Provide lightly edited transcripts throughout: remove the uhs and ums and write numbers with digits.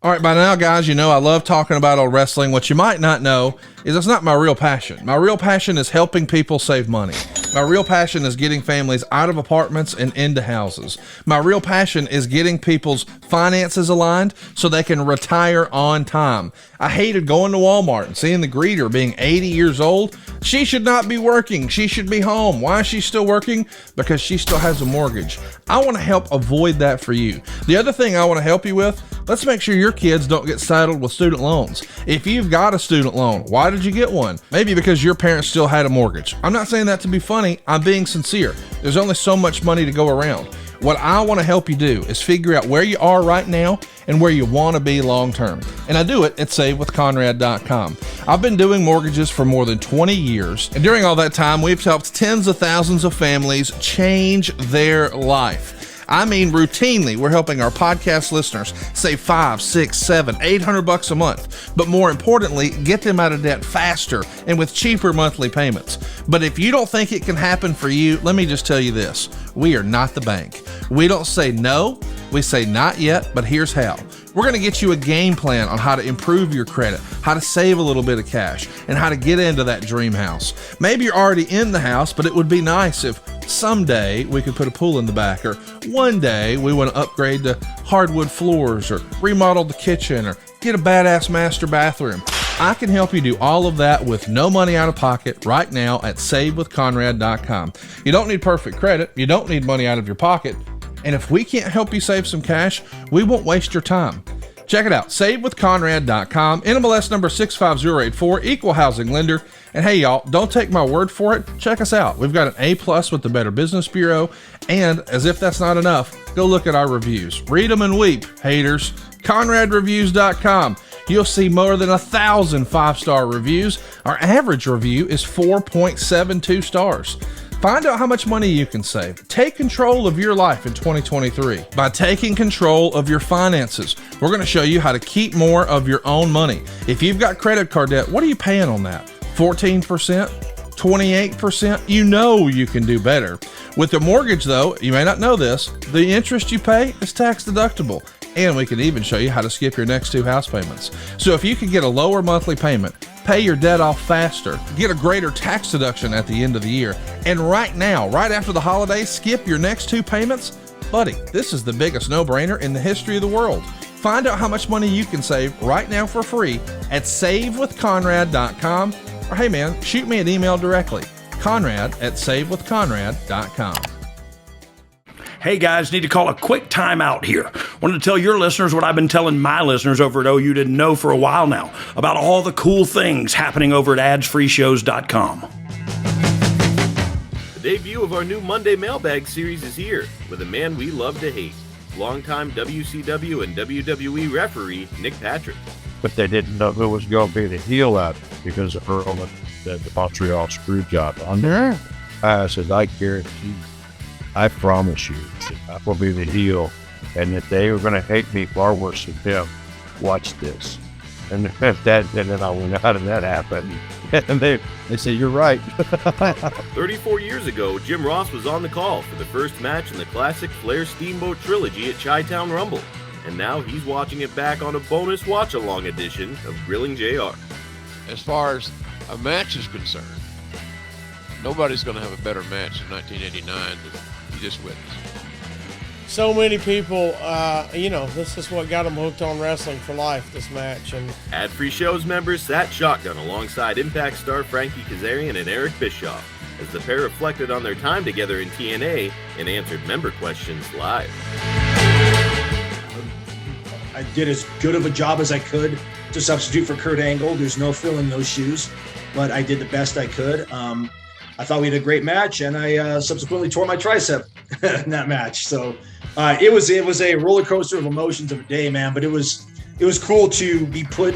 All right, by now, guys, you know I love talking about old wrestling. What you might not know is it's not my real passion. My real passion is helping people save money. My real passion is getting families out of apartments and into houses. My real passion is getting people's finances aligned so they can retire on time. I hated going to Walmart and seeing the greeter being 80 years old. She should not be working. She should be home. Why is she still working? Because she still has a mortgage. I want to help avoid that for you. The other thing I want to help you with, let's make sure your kids don't get saddled with student loans. If you've got a student loan, why did you get one? Maybe because your parents still had a mortgage. I'm not saying that to be funny. I'm being sincere. There's only so much money to go around. What I want to help you do is figure out where you are right now and where you want to be long term. And I do it at SaveWithConrad.com. I've been doing mortgages for more than 20 years. And during all that time, we've helped tens of thousands of families change their life. I mean, routinely, we're helping our podcast listeners save $500, $600, $700, $800 a month. But more importantly, get them out of debt faster and with cheaper monthly payments. But if you don't think it can happen for you, let me just tell you this. We are not the bank. We don't say no. We say not yet, but here's how. We're going to get you a game plan on how to improve your credit, how to save a little bit of cash, and how to get into that dream house. Maybe you're already in the house, but it would be nice if someday we could put a pool in the back, or one day we want to upgrade to hardwood floors, or remodel the kitchen, or get a badass master bathroom. I can help you do all of that with no money out of pocket right now at SaveWithConrad.com. You don't need perfect credit. You don't need money out of your pocket. And if we can't help you save some cash, we won't waste your time. Check it out, SaveWithConrad.com, NMLS number 65084, equal housing lender. And hey, y'all, don't take my word for it. Check us out. We've got an A+ with the Better Business Bureau. And as if that's not enough, go look at our reviews. Read them and weep, haters. ConradReviews.com. You'll see more than 1,000 5-star reviews. Our average review is 4.72 stars. Find out how much money you can save. Take control of your life in 2023 by taking control of your finances. We're going to show you how to keep more of your own money. If you've got credit card debt, what are you paying on that? 14%? 28%? You know you can do better. With the mortgage, though, you may not know this, the interest you pay is tax deductible. And we can even show you how to skip your next 2 house payments. So if you can get a lower monthly payment, pay your debt off faster, get a greater tax deduction at the end of the year, and right now, right after the holidays, skip your next 2 payments, buddy, this is the biggest no-brainer in the history of the world. Find out how much money you can save right now for free at SaveWithConrad.com, or hey man, shoot me an email directly, Conrad@SaveWithConrad.com. Hey guys, need to call a quick timeout here. Wanted to tell your listeners what I've been telling my listeners over at OU didn't know for a while now about all the cool things happening over at adsfreeshows.com. The debut of our new Monday Mailbag series is here with a man we love to hate, longtime WCW and WWE referee Nick Patrick. But they didn't know who was going to be the heel out because of Earl and the Montreal screw job on there. I said, I guarantee you. I promise you, I will be the heel, and that they were going to hate me far worse than him. Watch this. And then I went, how did that happen? And they said, you're right. 34 years ago, Jim Ross was on the call for the first match in the classic Flair Steamboat trilogy at Chi-Town Rumble. And now he's watching it back on a bonus watch-along edition of Grilling JR. As far as a match is concerned, nobody's going to have a better match in 1989 than you just witnessed. So many people, this is what got them hooked on wrestling for life, this match. And Ad-free shows members sat shotgun alongside Impact star Frankie Kazarian and Eric Bischoff as the pair reflected on their time together in TNA and answered member questions live. I did as good of a job as I could to substitute for Kurt Angle. There's no filling those shoes, but I did the best I could. I thought we had a great match, and I subsequently tore my tricep in that match. So it was a roller coaster of emotions of a day, man. But it was cool to be put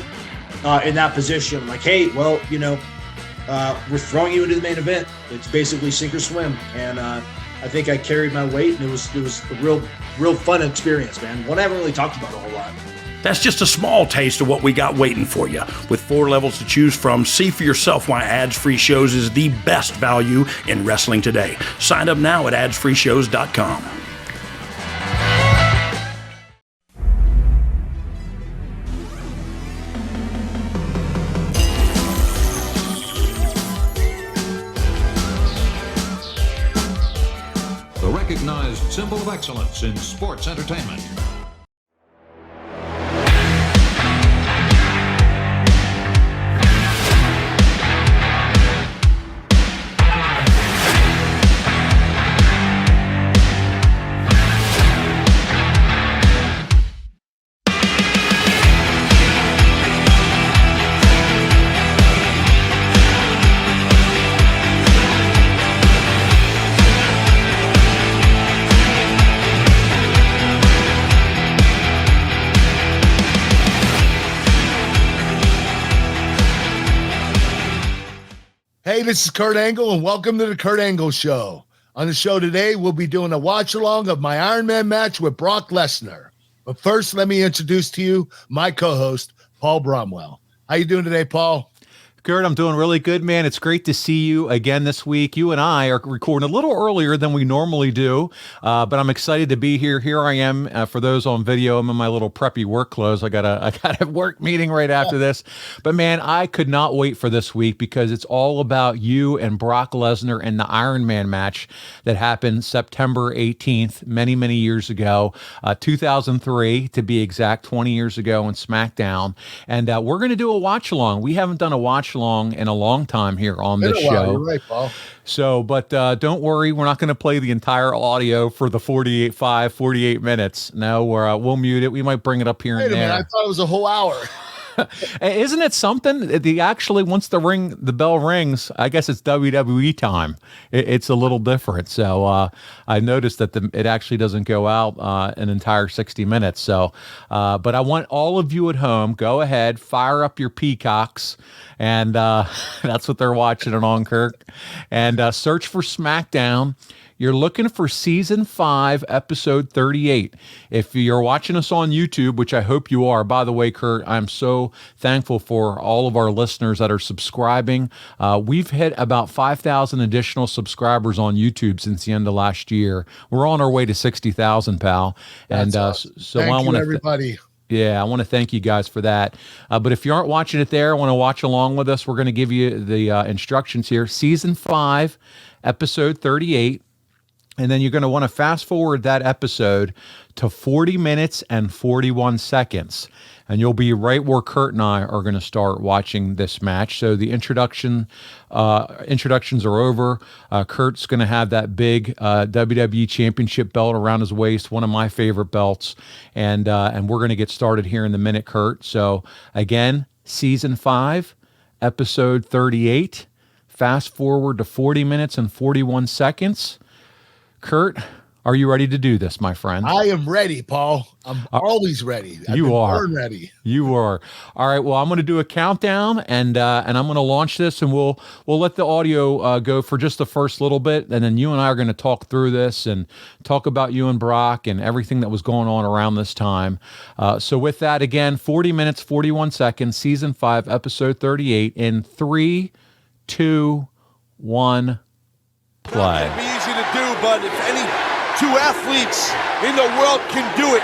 in that position. Like, hey, well, we're throwing you into the main event. It's basically sink or swim, and I think I carried my weight, and it was a real fun experience, man. One I haven't really talked about a whole lot. That's just a small taste of what we got waiting for you. With 4 levels to choose from, see for yourself why Ads-Free Shows is the best value in wrestling today. Sign up now at adsfreeshows.com. recognized symbol of excellence in sports entertainment. Hey, this is Kurt Angle, and welcome to the Kurt Angle Show. On the show today, we'll be doing a watch-along of my Ironman match with Brock Lesnar. But first, let me introduce to you my co-host, Paul Bromwell. How you doing today, Paul? Kurt, I'm doing really good, man. It's great to see you again this week. You and I are recording a little earlier than we normally do, but I'm excited to be here. Here I am. For those on video, I'm in my little preppy work clothes. I got a work meeting right after this. But man, I could not wait for this week because it's all about you and Brock Lesnar and the Ironman match that happened September 18th, many, many years ago, 2003 to be exact, 20 years ago in Smackdown. And we're going to do a watch along. We haven't done a watch along in a long time here on this show. You're right, Paul. So, but don't worry, we're not going to play the entire audio for the 48 minutes. No, we'll mute it. We might bring it up here and there. Wait a minute, I thought it was a whole hour. Isn't it something? Actually, once the bell rings, I guess it's WWE time. It's a little different. So I noticed that it actually doesn't go out an entire 60 minutes. So, but I want all of you at home, go ahead, fire up your peacocks, and that's what they're watching it on, Kirk. And search for Smackdown. You're looking for season 5, episode 38. If you're watching us on YouTube, which I hope you are, by the way, Kurt, I'm so thankful for all of our listeners that are subscribing. We've hit about 5,000 additional subscribers on YouTube since the end of last year. We're on our way to 60,000, pal. That's awesome. So Thank I want you, everybody. Yeah, I want to thank you guys for that. But if you aren't watching it there, want to watch along with us, we're going to give you the instructions here. Season 5, episode 38. And then you're going to want to fast forward that episode to 40 minutes and 41 seconds. And you'll be right where Kurt and I are going to start watching this match. So the introductions are over. Kurt's going to have that big WWE Championship belt around his waist, one of my favorite belts. And we're going to get started here in a minute, Kurt. So again, season 5, episode 38. Fast forward to 40 minutes and 41 seconds. Kurt, are you ready to do this, my friend? I am ready, Paul. I'm always ready. You are ready. You are. All right. Well, I'm going to do a countdown, and I'm going to launch this, and we'll let the audio go for just the first little bit, and then you and I are going to talk through this and talk about you and Brock and everything that was going on around this time. So with that, again, 40 minutes, 41 seconds, season 5, episode 38, in 3, 2, 1, play. It'd be easy to do, but if any two athletes in the world can do it,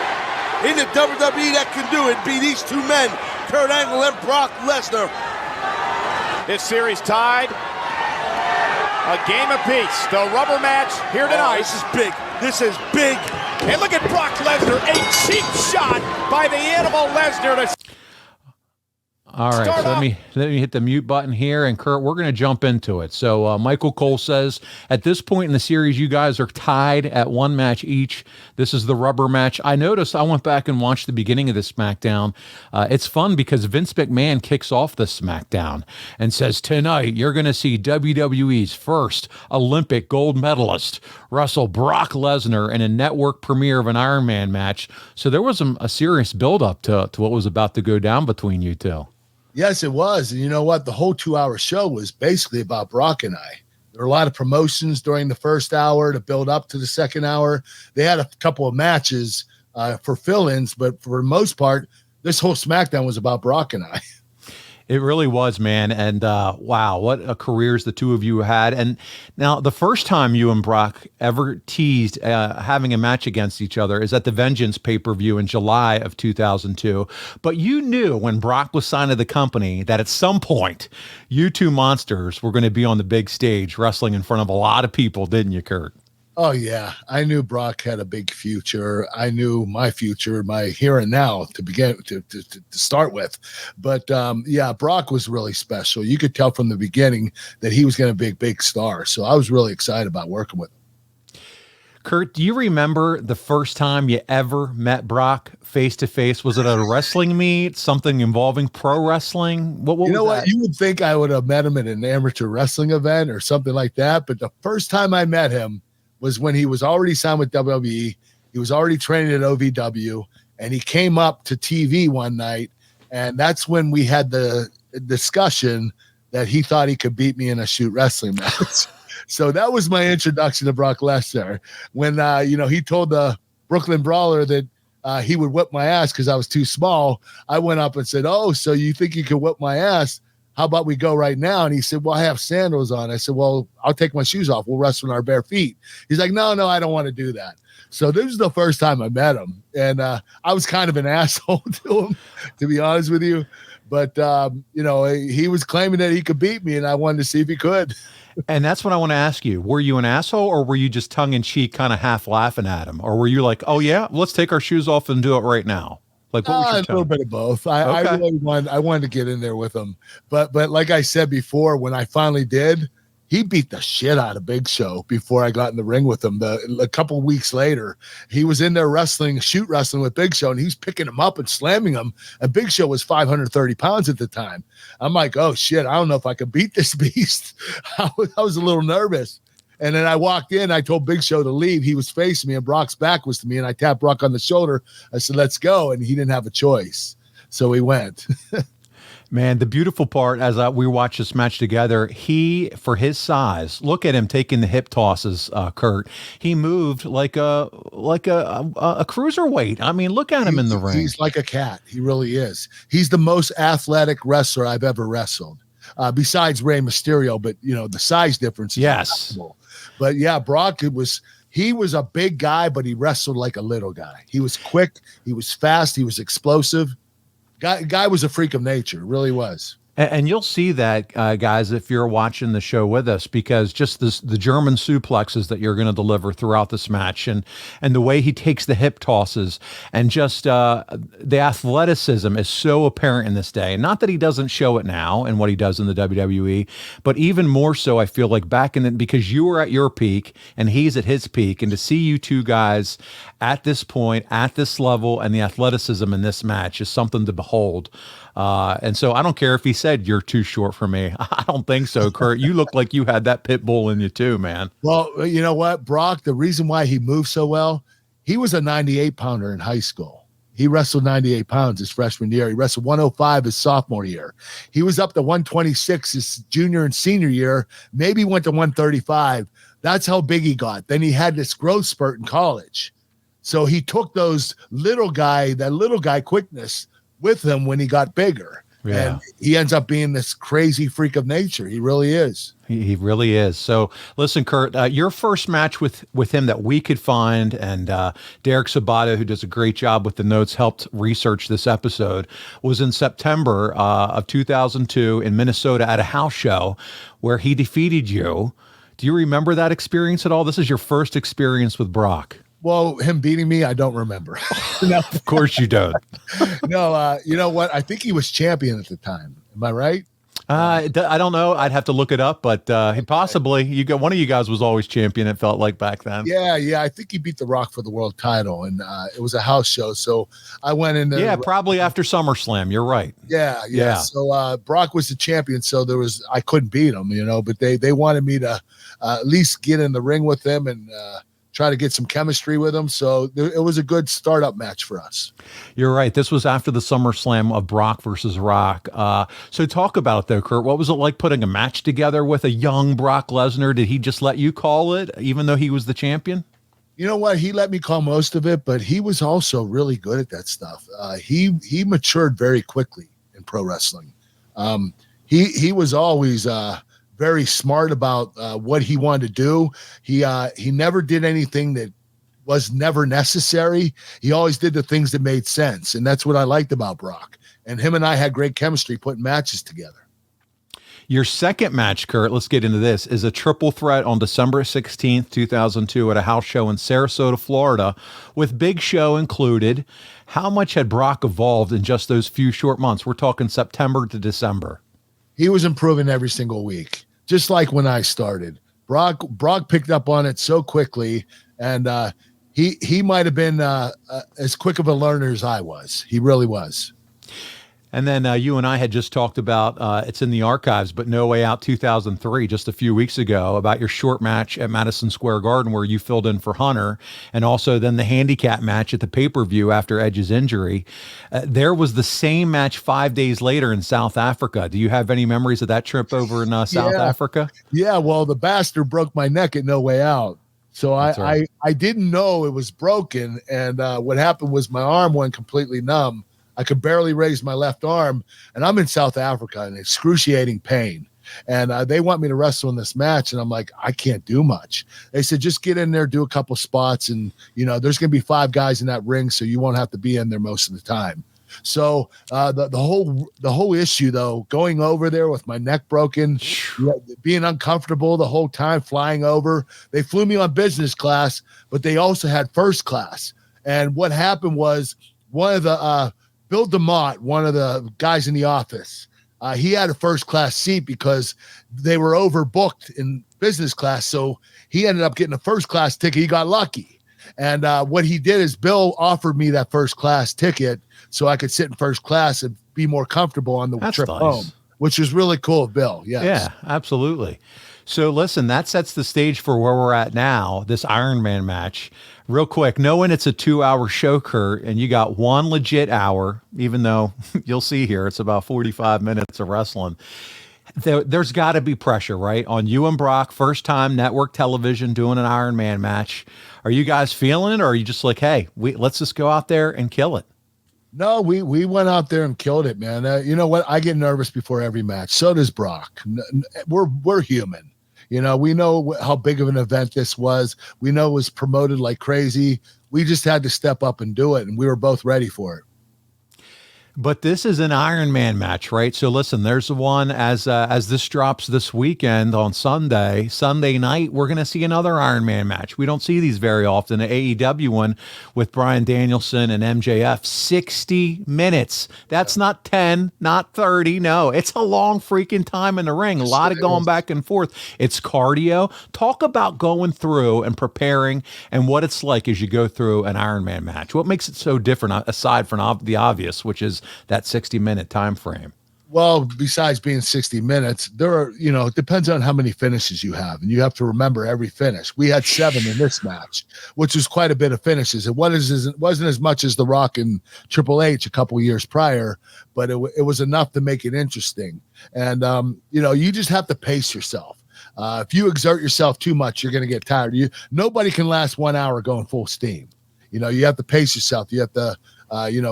in the WWE that can do it, be these two men, Kurt Angle and Brock Lesnar. This series tied, a game apiece. The rubber match here tonight. This is big. This is big. And look at Brock Lesnar, a cheap shot by the animal Lesnar to All right, so let me hit the mute button here, and Kurt, we're going to jump into it. So Michael Cole says, at this point in the series, you guys are tied at 1 match each. This is the rubber match. I noticed, I went back and watched the beginning of the SmackDown. It's fun because Vince McMahon kicks off the SmackDown and says, tonight, you're going to see WWE's first Olympic gold medalist wrestle Brock Lesnar in a network premiere of an Ironman match. So there was a serious buildup to what was about to go down between you two. Yes, it was. And you know what? The whole 2-hour show was basically about Brock and I. There were a lot of promotions during the first hour to build up to the second hour. They had a couple of matches for fill-ins, but for the most part, this whole SmackDown was about Brock and I. It really was, man. And wow, what a careers the two of you had. And now the first time you and Brock ever teased having a match against each other is at the Vengeance pay-per-view in July of 2002. But you knew when Brock was signed to the company that at some point you two monsters were going to be on the big stage wrestling in front of a lot of people, didn't you, Kurt? Oh yeah, I knew Brock had a big future. I knew my future, my here and now to start with. But yeah, Brock was really special. You could tell from the beginning that he was going to be a big star. So I was really excited about working with him. Kurt, do you remember the first time you ever met Brock face to face? Was it at a wrestling meet, something involving pro wrestling? What You know was what? that? You would think I would have met him at an amateur wrestling event or something like that. But the first time I met him was when he was already signed with WWE. He was already training at OVW, and he came up to TV one night, and that's when we had the discussion that he thought he could beat me in a shoot wrestling match. So that was my introduction to Brock Lesnar. When he told the Brooklyn Brawler that he would whip my ass because I was too small, I went up and said, "Oh, so you think you can whip my ass? How about we go right now?" And he said, "Well, I have sandals on." I said, "Well, I'll take my shoes off. We'll wrestle in our bare feet." He's like, "No, I don't want to do that." So this is the first time I met him. And I was kind of an asshole to him, to be honest with you. But, he was claiming that he could beat me, and I wanted to see if he could. And that's what I want to ask you. Were you an asshole, or were you just tongue in cheek, kind of half laughing at him? Or were you like, "Oh yeah, let's take our shoes off and do it right now"? Like, what was your A little tone? bit of both. I really wanted to get in there with him. But like I said before, when I finally did, he beat the shit out of Big Show before I got in the ring with him. A couple of weeks later, he was in there shoot wrestling with Big Show, and he was picking him up and slamming him. And Big Show was 530 pounds at the time. I'm like, oh shit, I don't know if I could beat this beast. I was a little nervous. And then I walked in, I told Big Show to leave. He was facing me, and Brock's back was to me, and I tapped Brock on the shoulder. I said, "Let's go." And he didn't have a choice. So he went. Man, the beautiful part as we watch this match together, he, for his size, look at him taking the hip tosses, Kurt. He moved like a cruiserweight. I mean, look at him in the ring. He's like a cat. He really is. He's the most athletic wrestler I've ever wrestled, besides Rey Mysterio. But the size difference is impossible. But yeah, Brock, he was a big guy, but he wrestled like a little guy. He was quick. He was fast. He was explosive. Guy was a freak of nature, really was. And you'll see that, guys, if you're watching the show with us, because just the German suplexes that you're going to deliver throughout this match, and the way he takes the hip tosses, and just the athleticism is so apparent in this day. Not that he doesn't show it now and what he does in the WWE, but even more so, I feel like back in because you were at your peak and he's at his peak, and to see you two guys at this point, at this level, and the athleticism in this match is something to behold. And so I don't care if he said you're too short for me. I don't think so, Kurt. You look like you had that pit bull in you too, man. Well, you know what, Brock, the reason why he moved so well, he was a 98 pounder in high school. He wrestled 98 pounds his freshman year. He wrestled 105 his sophomore year. He was up to 126 his junior and senior year, maybe went to 135. That's how big he got. Then he had this growth spurt in college. So he took that little guy quickness with him when he got bigger. Yeah. And he ends up being this crazy freak of nature. He really is. He really is. So listen, Kurt, your first match with him that we could find, and Derek Sabata, who does a great job with the notes, helped research this episode, was in September of 2002 in Minnesota at a house show where he defeated you. Do you remember that experience at all? This is your first experience with Brock. Well, him beating me, I don't remember. No. Of course you don't. No, you know what? I think he was champion at the time. Am I right? I don't know. I'd have to look it up, but possibly one of you guys was always champion. It felt like back then. Yeah. I think he beat The Rock for the world title, and it was a house show. So I went in there. Yeah, probably after SummerSlam. You're right. Yeah. So Brock was the champion. So I couldn't beat him, but they wanted me to at least get in the ring with them and try to get some chemistry with him. So it was a good startup match for us. You're right. This was after the SummerSlam of Brock versus Rock. So talk about it though, Kurt. What was it like putting a match together with a young Brock Lesnar? Did he just let you call it, even though he was the champion? You know what? He let me call most of it, but he was also really good at that stuff. He matured very quickly in pro wrestling. He was always very smart about what he wanted to do. He never did anything that was never necessary. He always did the things that made sense, and that's what I liked about Brock. And him and I had great chemistry putting matches together. Your second match, Kurt, let's get into this, is a triple threat on December 16th, 2002 at a house show in Sarasota, Florida, with Big Show included. How much had Brock evolved in just those few short months? We're talking September to December. He was improving every single week, just like when I started. Brock picked up on it so quickly, and he might have been as quick of a learner as I was. He really was. And then you and I had just talked about, it's in the archives, but No Way Out 2003, just a few weeks ago, about your short match at Madison Square Garden where you filled in for Hunter, and also then the handicap match at the pay-per-view after Edge's injury. There was the same match 5 days later in South Africa. Do you have any memories of that trip over in South Africa? Yeah, well, the bastard broke my neck at No Way Out. So I didn't know it was broken, and what happened was my arm went completely numb. I could barely raise my left arm, and I'm in South Africa in excruciating pain. And they want me to wrestle in this match, and I'm like, I can't do much. They said, just get in there, do a couple spots, and there's going to be 5 guys in that ring, so you won't have to be in there most of the time. So the whole issue, though, going over there with my neck broken, being uncomfortable the whole time, flying over. They flew me on business class, but they also had first class. And what happened was one of the Bill DeMott, one of the guys in the office, he had a first class seat because they were overbooked in business class. So he ended up getting a first class ticket. He got lucky. And what he did is Bill offered me that first class ticket so I could sit in first class and be more comfortable on the trip home, which was really cool of Bill. Yes. Yeah, absolutely. So listen, that sets the stage for where we're at now, this Ironman match. Real quick, knowing it's a 2-hour show, Kurt, and you got one legit hour, even though you'll see here it's about 45 minutes of wrestling. There's got to be pressure, right? On you and Brock, first time network television doing an Ironman match. Are you guys feeling it, or are you just like, hey, let's just go out there and kill it? No, we went out there and killed it, man. You know what? I get nervous before every match. So does Brock. We're human. We know how big of an event this was. We know it was promoted like crazy. We just had to step up and do it, and we were both ready for it. But this is an Ironman match, right? So listen, there's one as this drops this weekend on Sunday night, we're going to see another Ironman match. We don't see these very often. An AEW one with Bryan Danielson and MJF, 60 minutes. That's not 10, not 30. No, it's a long freaking time in the ring. A lot of going back and forth. It's cardio. Talk about going through and preparing and what it's like as you go through an Ironman match. What makes it so different aside from the obvious, which is that 60-minute time frame? Well, besides being 60 minutes, there are, it depends on how many finishes you have, and you have to remember every finish. We had 7 in this match, which was quite a bit of finishes. It wasn't as much as The Rock and Triple H a couple years prior, but it was enough to make it interesting. And you just have to pace yourself. If you exert yourself too much, you're going to get tired. Nobody can last 1 hour going full steam. You have to pace yourself. You have to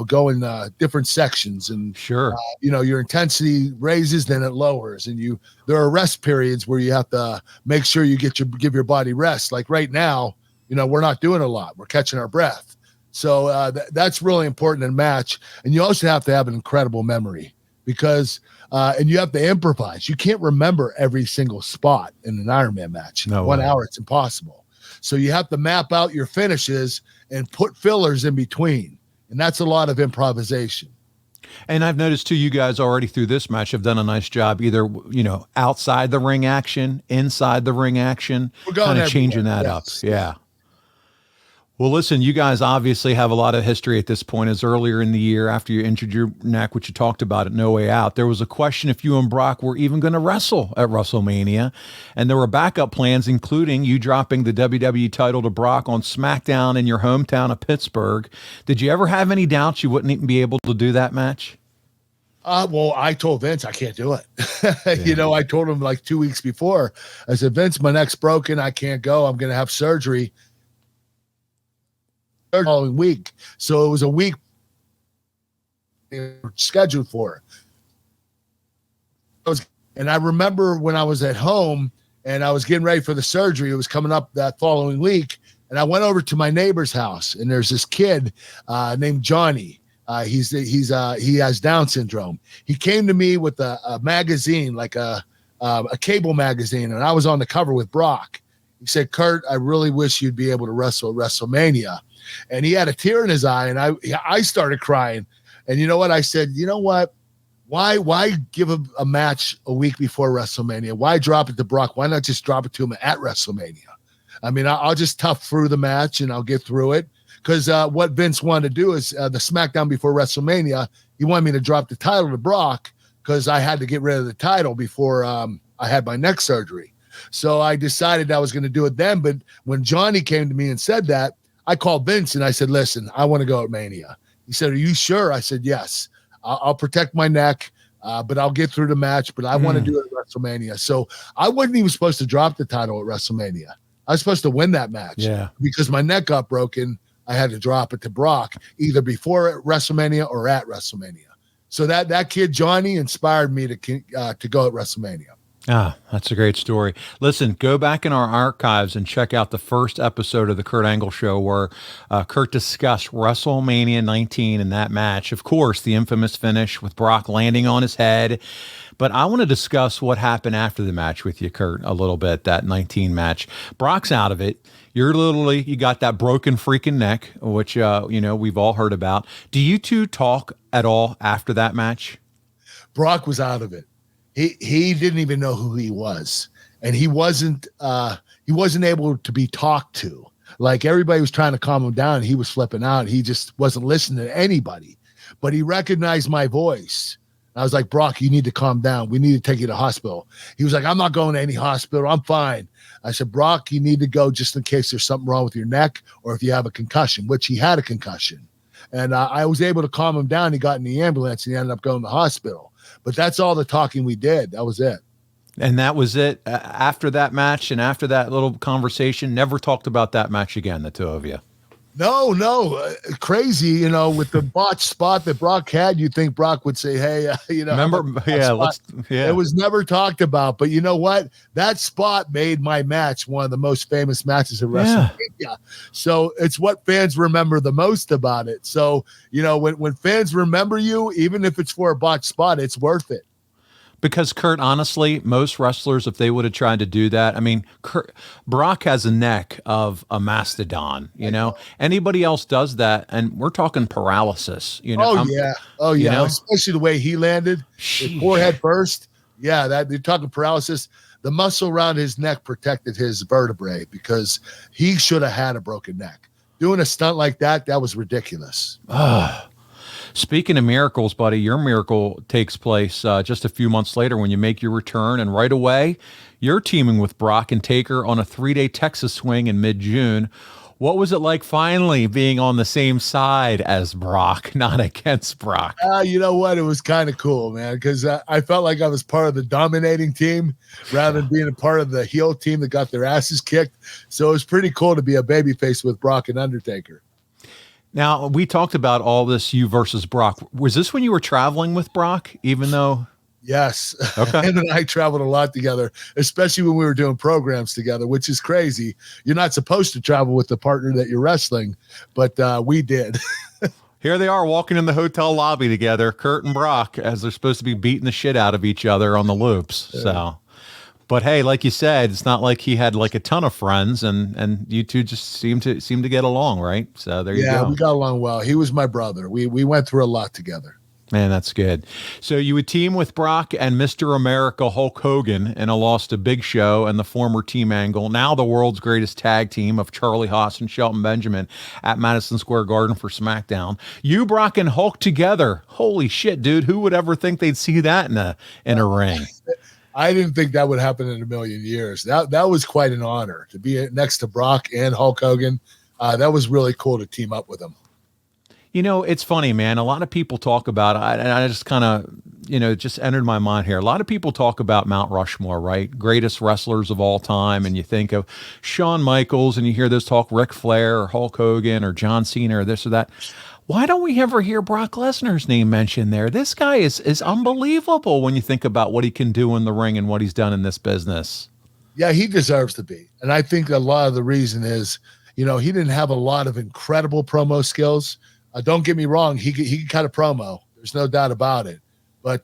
go in different sections, and sure, your intensity raises, then it lowers, and there are rest periods where you have to make sure you give your body rest. Like right now, we're not doing a lot. We're catching our breath. So that's really important in a match. And you also have to have an incredible memory because and you have to improvise. You can't remember every single spot in an Ironman match. In 1 hour, it's impossible. So you have to map out your finishes and put fillers in between. And that's a lot of improvisation. And I've noticed too, you guys already through this match have done a nice job, either, outside the ring action, inside the ring action, kind of changing that up. Yeah. Well, listen, you guys obviously have a lot of history at this point. As earlier in the year, after you injured your neck, which you talked about at No Way Out, there was a question if you and Brock were even going to wrestle at WrestleMania. And there were backup plans, including you dropping the WWE title to Brock on Smackdown in your hometown of Pittsburgh. Did you ever have any doubts you wouldn't even be able to do that match? Well, I told Vince I can't do it. I told him like 2 weeks before. I said, Vince, my neck's broken. I can't go. I'm going to have surgery the following week. So it was a week scheduled for. And I remember when I was at home and I was getting ready for the surgery, it was coming up that following week. And I went over to my neighbor's house, and there's this kid named Johnny. He has Down syndrome. He came to me with a magazine, like a a cable magazine, and I was on the cover with Brock. He said, Kurt, I really wish you'd be able to wrestle at WrestleMania. And he had a tear in his eye, and I started crying. And you know what? I said, you know what? Why give a match a week before WrestleMania? Why drop it to Brock? Why not just drop it to him at WrestleMania? I mean, I'll just tough through the match, and I'll get through it. Because what Vince wanted to do is the SmackDown before WrestleMania, he wanted me to drop the title to Brock because I had to get rid of the title before I had my neck surgery. So I decided I was going to do it then. But when Johnny came to me and said that, I called Vince and I said, listen, I want to go at Mania. He said, are you sure? I said, yes. I'll protect my neck, but I'll get through the match. But I want to do it at WrestleMania. So I wasn't even supposed to drop the title at WrestleMania. I was supposed to win that match because my neck got broken. I had to drop it to Brock either before WrestleMania or at WrestleMania. So that kid, Johnny, inspired me to go at WrestleMania. Ah, that's a great story. Listen, go back in our archives and check out the first episode of the Kurt Angle Show where Kurt discussed WrestleMania 19 and that match. Of course, the infamous finish with Brock landing on his head. But I want to discuss what happened after the match with you, Kurt, a little bit, that 19 match. Brock's out of it. You got that broken freaking neck, which, we've all heard about. Do you two talk at all after that match? Brock was out of it. He didn't even know who he was, and he wasn't able to be talked to. Like everybody was trying to calm him down. He was flipping out. He just wasn't listening to anybody, but he recognized my voice. I was like, Brock, you need to calm down. We need to take you to the hospital. He was like, I'm not going to any hospital. I'm fine. I said, Brock, you need to go just in case there's something wrong with your neck or if you have a concussion, which he had a concussion. And I was able to calm him down. He got in the ambulance and he ended up going to the hospital. But that's all the talking we did. That was it. And that was it. After that match and after that little conversation, never talked about that match again, the two of you. No, crazy. With the botched spot that Brock had, you think Brock would say, "Hey, remember? It was never talked about, but you know what? That spot made my match one of the most famous matches in WrestleMania. Yeah. So it's what fans remember the most about it. So when fans remember you, even if it's for a botched spot, it's worth it. Because, Kurt, honestly, most wrestlers, if they would have tried to do that, I mean, Brock has a neck of a mastodon, Anybody else does that, and we're talking paralysis, Oh, yeah. Especially the way he landed, his forehead first. Yeah, that you're talking paralysis. The muscle around his neck protected his vertebrae because he should have had a broken neck. Doing a stunt like that was ridiculous. Speaking of miracles, buddy, your miracle takes place just a few months later when you make your return, and right away, you're teaming with Brock and Taker on a 3-day Texas swing in mid-June. What was it like finally being on the same side as Brock, not against Brock? You know what? It was kind of cool, man, because I felt like I was part of the dominating team rather than being a part of the heel team that got their asses kicked. So it was pretty cool to be a babyface with Brock and Undertaker. Now, we talked about all this you versus Brock. Was this when you were traveling with Brock, even though? Yes. Okay. Him and I traveled a lot together, especially when we were doing programs together, which is crazy. You're not supposed to travel with the partner that you're wrestling, but we did. Here they are walking in the hotel lobby together, Kurt and Brock, as they're supposed to be beating the shit out of each other on the loops. Yeah. So, but hey, like you said, it's not like he had like a ton of friends, and you two just seem to get along, right? So there you go. Yeah, we got along well. He was my brother. We went through a lot together. Man, that's good. So you would team with Brock and Mr. America Hulk Hogan in a loss to Big Show and the former Team Angle, now the world's greatest tag team of Charlie Haas and Shelton Benjamin at Madison Square Garden for SmackDown. You, Brock, and Hulk together. Holy shit, dude. Who would ever think they'd see that in a ring? I didn't think that would happen in a million years. That was quite an honor to be next to Brock and Hulk Hogan. That was really cool to team up with them. It's funny, man. A lot of people talk about it, and I just kind of, just entered my mind here. A lot of people talk about Mount Rushmore, right? Greatest wrestlers of all time, and you think of Shawn Michaels, and you hear this talk, Ric Flair or Hulk Hogan or John Cena or this or that. Why don't we ever hear Brock Lesnar's name mentioned there? This guy is unbelievable when you think about what he can do in the ring and what he's done in this business. Yeah, he deserves to be. And I think a lot of the reason is, he didn't have a lot of incredible promo skills. Don't get me wrong. He could cut a promo. There's no doubt about it. But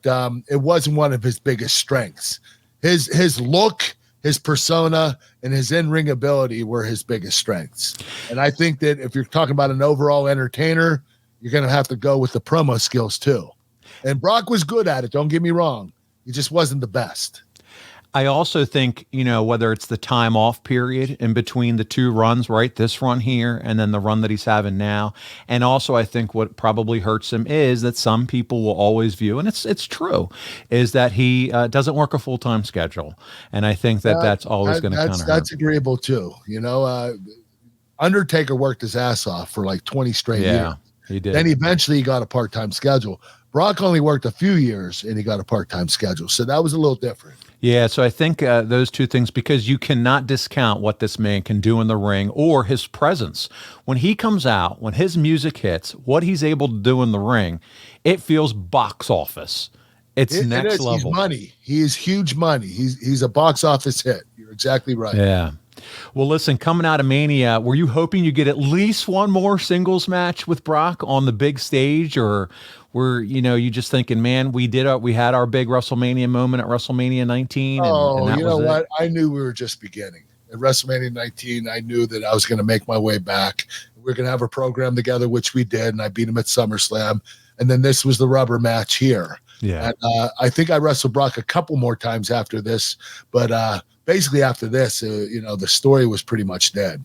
it wasn't one of his biggest strengths. His look, his persona, and his in-ring ability were his biggest strengths. And I think that if you're talking about an overall entertainer, you're going to have to go with the promo skills too. And Brock was good at it. Don't get me wrong. He just wasn't the best. I also think, whether it's the time off period in between the two runs, right? This run here and then the run that he's having now. And also I think what probably hurts him is that some people will always view, and it's true, is that he doesn't work a full-time schedule. And I think that's always going to kind of hurt. That's agreeable too. Undertaker worked his ass off for like 20 straight years. Yeah, he did. Then eventually he got a part-time schedule. Brock only worked a few years and he got a part-time schedule. So that was a little different. Yeah, so I think those two things, because you cannot discount what this man can do in the ring or his presence. When he comes out, when his music hits, what he's able to do in the ring, it feels box office. It's next level. He's money. He is huge money. He's a box office hit. You're exactly right. Yeah. Well, listen, coming out of Mania, were you hoping you get at least one more singles match with Brock on the big stage, or were you just thinking, man, we had our big WrestleMania moment at WrestleMania 19? And you know what? I knew we were just beginning. At WrestleMania 19, I knew that I was going to make my way back. We're going to have a program together, which we did, and I beat him at SummerSlam. And then this was the rubber match here. Yeah. And I think I wrestled Brock a couple more times after this, but basically after this, the story was pretty much dead.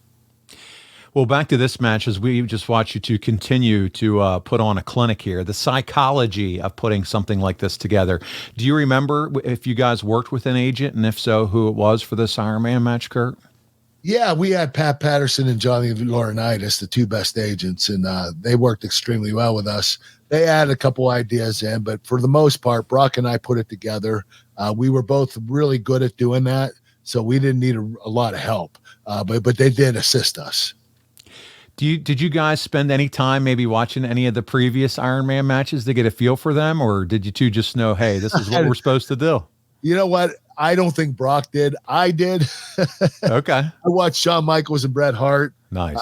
Well, back to this match, as we just watch you two continue to put on a clinic here, the psychology of putting something like this together. Do you remember if you guys worked with an agent, and if so, who it was for this Iron Man match, Kurt? Yeah, we had Pat Patterson and Johnny Laurinaitis, the two best agents, and they worked extremely well with us. They added a couple ideas in, but for the most part, Brock and I put it together. We were both really good at doing that, so we didn't need a lot of help, but they did assist us. Did you guys spend any time maybe watching any of the previous Iron Man matches to get a feel for them, or did you two just know, hey, this is what we're supposed to do? You know what? I don't think Brock did. I did. Okay. I watched Shawn Michaels and Bret Hart. Nice.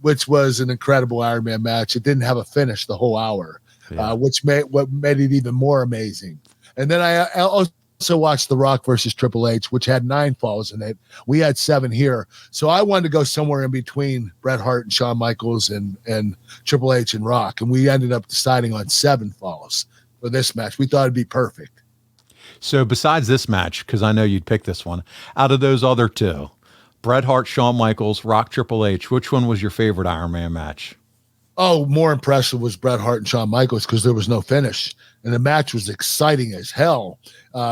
Which was an incredible Iron Man match. It didn't have a finish the whole hour, which made it even more amazing. And then I also watched The Rock versus Triple H, which had 9 falls in it. We had 7 here. So I wanted to go somewhere in between Bret Hart and Shawn Michaels and Triple H and Rock. And we ended up deciding on 7 falls for this match. We thought it'd be perfect. So besides this match, because I know you'd pick this one, out of those other 2, Bret Hart, Shawn Michaels, Rock, Triple H, which one was your favorite Iron Man match? Oh, more impressive was Bret Hart and Shawn Michaels because there was no finish. And the match was exciting as hell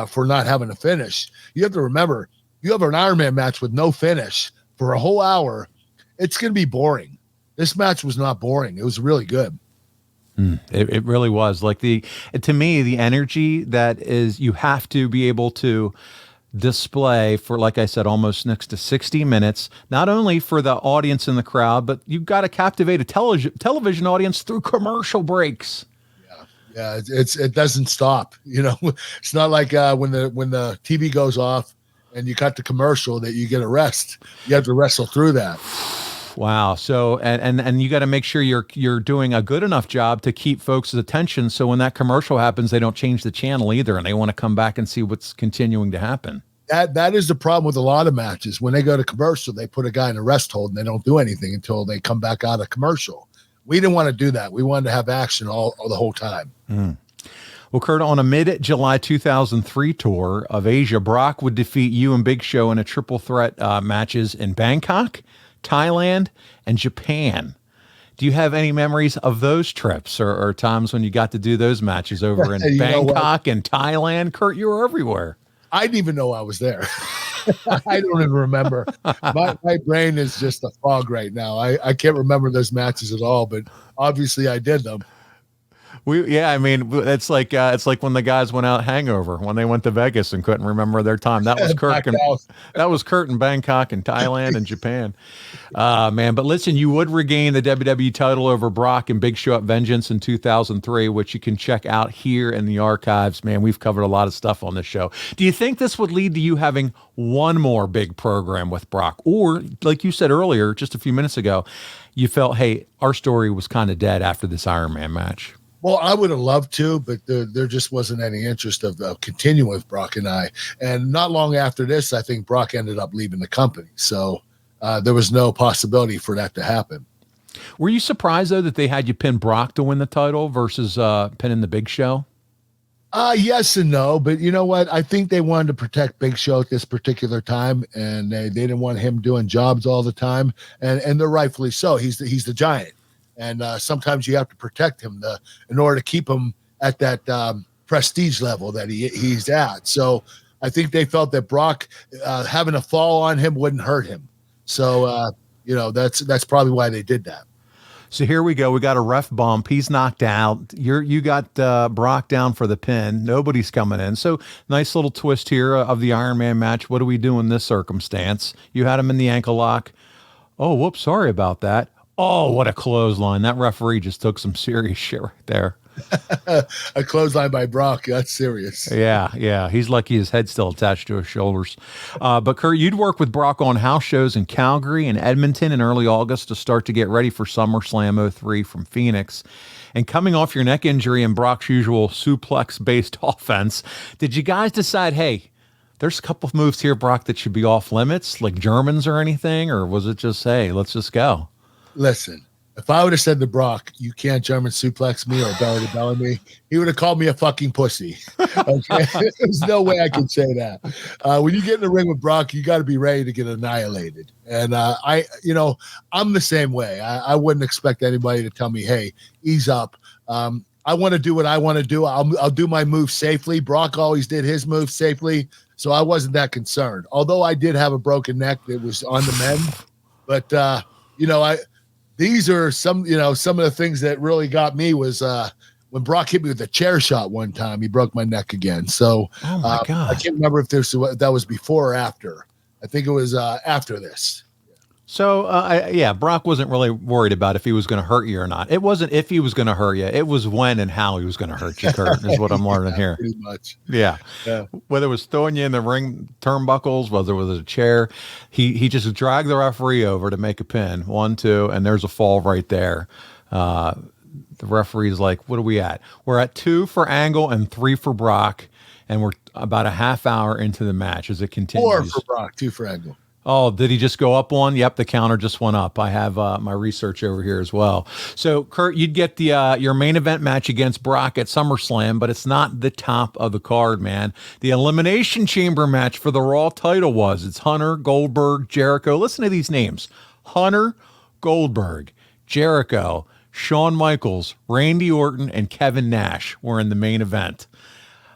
for not having a finish. You have to remember, you have an Iron Man match with no finish for a whole hour, it's going to be boring. This match was not boring. It was really good. It really was. To me, the energy that is, you have to be able to display for, like I said, almost next to 60 minutes, not only for the audience in the crowd, but you've got to captivate a television audience through commercial breaks. Yeah, it doesn't stop. It's not like when the TV goes off and you cut the commercial that you get a rest. You have to wrestle through that. Wow. So and you got to make sure you're doing a good enough job to keep folks' attention, so when that commercial happens, they don't change the channel either, and they want to come back and see what's continuing to happen. That is the problem with a lot of matches. When they go to commercial, they put a guy in a rest hold and they don't do anything until they come back out of commercial. We didn't want to do that. We wanted to have action all the whole time. Well, Kurt, on a mid-July 2003 tour of Asia, Brock would defeat you and Big Show in a triple threat matches in Bangkok, Thailand, and Japan. Do you have any memories of those trips or times when you got to do those matches over in Bangkok and Thailand? Kurt, you were everywhere. I didn't even know I was there. I don't even remember. My brain is just a fog right now. I can't remember those matches at all, but obviously I did them. It's like when the guys went out hangover when they went to Vegas and couldn't remember their time. That was Kurt in Bangkok and Thailand and Japan. Man, but listen, you would regain the WWE title over Brock and Big Show at Vengeance in 2003, which you can check out here in the archives. Man, we've covered a lot of stuff on this show. Do you think this would lead to you having one more big program with Brock, or like you said earlier, just a few minutes ago, you felt, hey, our story was kind of dead after this Iron Man match? Well, I would have loved to, but there just wasn't any interest of continuing with Brock and I. And not long after this, I think Brock ended up leaving the company. So there was no possibility for that to happen. Were you surprised, though, that they had you pin Brock to win the title versus pinning the Big Show? Yes and no, but you know what? I think they wanted to protect Big Show at this particular time, and they didn't want him doing jobs all the time, and they're rightfully so. He's the giant, and sometimes you have to protect him in order to keep him at that prestige level that he's at. So I think they felt that Brock having a fall on him wouldn't hurt him. So that's probably why they did that. So here we go. We got a ref bump. He's knocked out. You got Brock down for the pin. Nobody's coming in. So nice little twist here of the Iron Man match. What do we do in this circumstance? You had him in the ankle lock. Oh, whoops. Sorry about that. Oh, what a clothesline. That referee just took some serious shit right there. A clothesline by Brock. That's serious. Yeah. He's lucky his head's still attached to his shoulders. But Kurt, you'd work with Brock on house shows in Calgary and Edmonton in early August to start to get ready for SummerSlam 03 from Phoenix. And coming off your neck injury and Brock's usual suplex-based offense, did you guys decide, hey, there's a couple of moves here, Brock, that should be off limits, like Germans or anything? Or was it just, hey, let's just go? Listen. If I would have said to Brock, you can't German suplex me or belly to belly me, he would have called me a fucking pussy. Okay? There's no way I can say that. When you get in the ring with Brock, you got to be ready to get annihilated. And I'm the same way. I wouldn't expect anybody to tell me, hey, ease up. I want to do what I want to do. I'll do my move safely. Brock always did his move safely, so I wasn't that concerned. Although I did have a broken neck that was on the mend, but these are some of the things that really got me was when Brock hit me with a chair shot one time, he broke my neck again. So oh my God. I can't remember if that was before or after. I think it was after this. So, Brock wasn't really worried about if he was going to hurt you or not. It wasn't if he was going to hurt you. It was when and how he was going to hurt you, Kurt, is what I'm learning here. Pretty much. Yeah. Whether it was throwing you in the ring turnbuckles, whether it was a chair, he just dragged the referee over to make a pin. 1, 2, and there's a fall right there. The referee's like, what are we at? We're at 2 for Angle and 3 for Brock, and we're about a half hour into the match as it continues. 4 for Brock, 2 for Angle. Oh, did he just go up one? Yep, the counter just went up. I have my research over here as well. So, Kurt, you'd get the your main event match against Brock at SummerSlam, but it's not the top of the card, man. The Elimination Chamber match for the Raw title it's Hunter, Goldberg, Jericho. Listen to these names. Hunter, Goldberg, Jericho, Shawn Michaels, Randy Orton, and Kevin Nash were in the main event.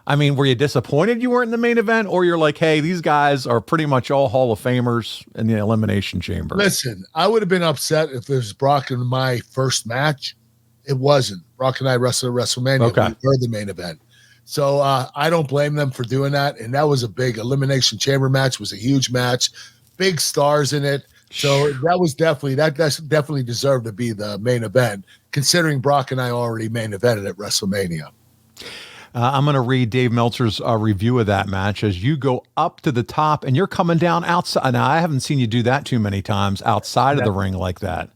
I mean, were you disappointed you weren't in the main event, or you're like, hey, these guys are pretty much all Hall of Famers in the Elimination Chamber? Listen, I would have been upset if it was Brock in my first match. It wasn't. Brock and I wrestled at WrestleMania. Okay. We were the main event. So I don't blame them for doing that. And that was a big Elimination Chamber match. Was a huge match. Big stars in it. So that's definitely deserved to be the main event, considering Brock and I already main evented at WrestleMania. I'm going to read Dave Meltzer's review of that match as you go up to the top and you're coming down outside. Now, I haven't seen you do that too many times outside of the ring like that.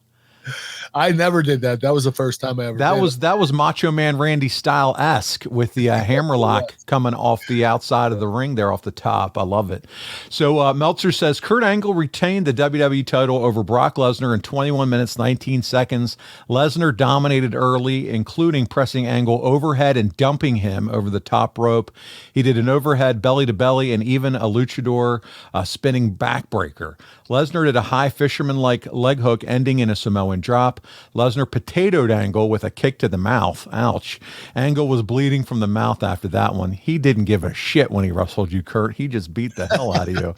I never did that. That was the first time I ever did it. That was Macho Man Randy style-esque with the hammerlock coming off the outside of the ring there off the top. I love it. So Meltzer says, Kurt Angle retained the WWE title over Brock Lesnar in 21 minutes, 19 seconds. Lesnar dominated early, including pressing Angle overhead and dumping him over the top rope. He did an overhead belly-to-belly and even a luchador spinning backbreaker. Lesnar did a high fisherman-like leg hook ending in a Samoan drop. Lesnar potatoed Angle with a kick to the mouth. Ouch. Angle was bleeding from the mouth after that one. He didn't give a shit when he wrestled you, Kurt. He just beat the hell out of you.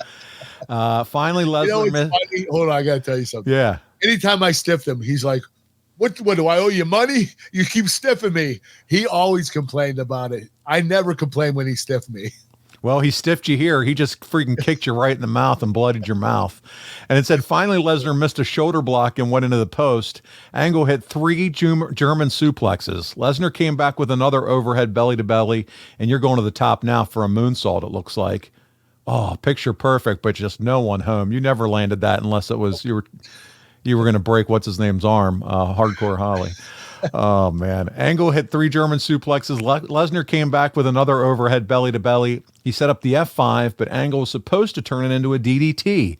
Finally, Lesnar... Hold on, I got to tell you something. Yeah. Anytime I stiffed him, he's like, what do I owe you money? You keep stiffing me. He always complained about it. I never complained when he stiffed me. Well, he stiffed you here. He just freaking kicked you right in the mouth and bloodied your mouth. And it said, finally, Lesnar missed a shoulder block and went into the post. Angle hit 3 German suplexes. Lesnar came back with another overhead belly-to-belly, and you're going to the top now for a moonsault, it looks like. Oh, picture perfect, but just no one home. You never landed that unless it was you were going to break what's-his-name's arm, Hardcore Holly. Oh, man. Angle hit 3 German suplexes. Lesnar came back with another overhead belly to belly. He set up the F5, but Angle was supposed to turn it into a DDT.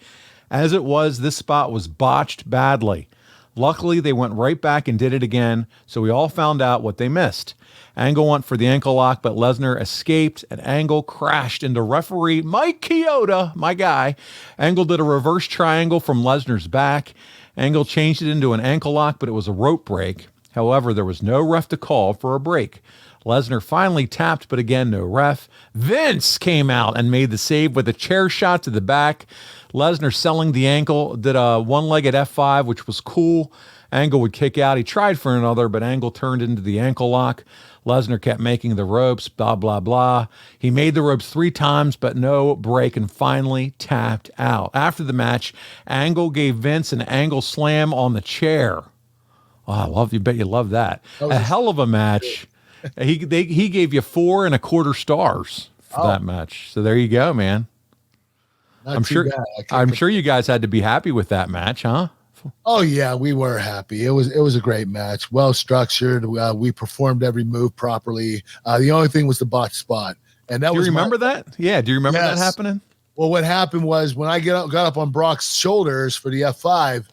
As it was, this spot was botched badly. Luckily, they went right back and did it again, so we all found out what they missed. Angle went for the ankle lock, but Lesnar escaped, and Angle crashed into referee Mike Chioda, my guy. Angle did a reverse triangle from Lesnar's back. Angle changed it into an ankle lock, but it was a rope break. However, there was no ref to call for a break. Lesnar finally tapped, but again, no ref. Vince came out and made the save with a chair shot to the back. Lesnar selling the ankle, did a one-legged F5, which was cool. Angle would kick out. He tried for another, but Angle turned into the ankle lock. Lesnar kept making the ropes, blah, blah, blah. He made the ropes 3 times, but no break, and finally tapped out. After the match, Angle gave Vince an angle slam on the chair. Oh, bet you love that. A hell of a match. He gave you 4 1/4 stars for that match. So there you go, man. I'm sure you guys had to be happy with that match, huh? Oh yeah, we were happy. It was a great match, well structured. We performed every move properly. The only thing was the botch spot, and that was. Do you remember that? Yeah. Do you remember that happening? Well, what happened was when I got up on Brock's shoulders for the F5,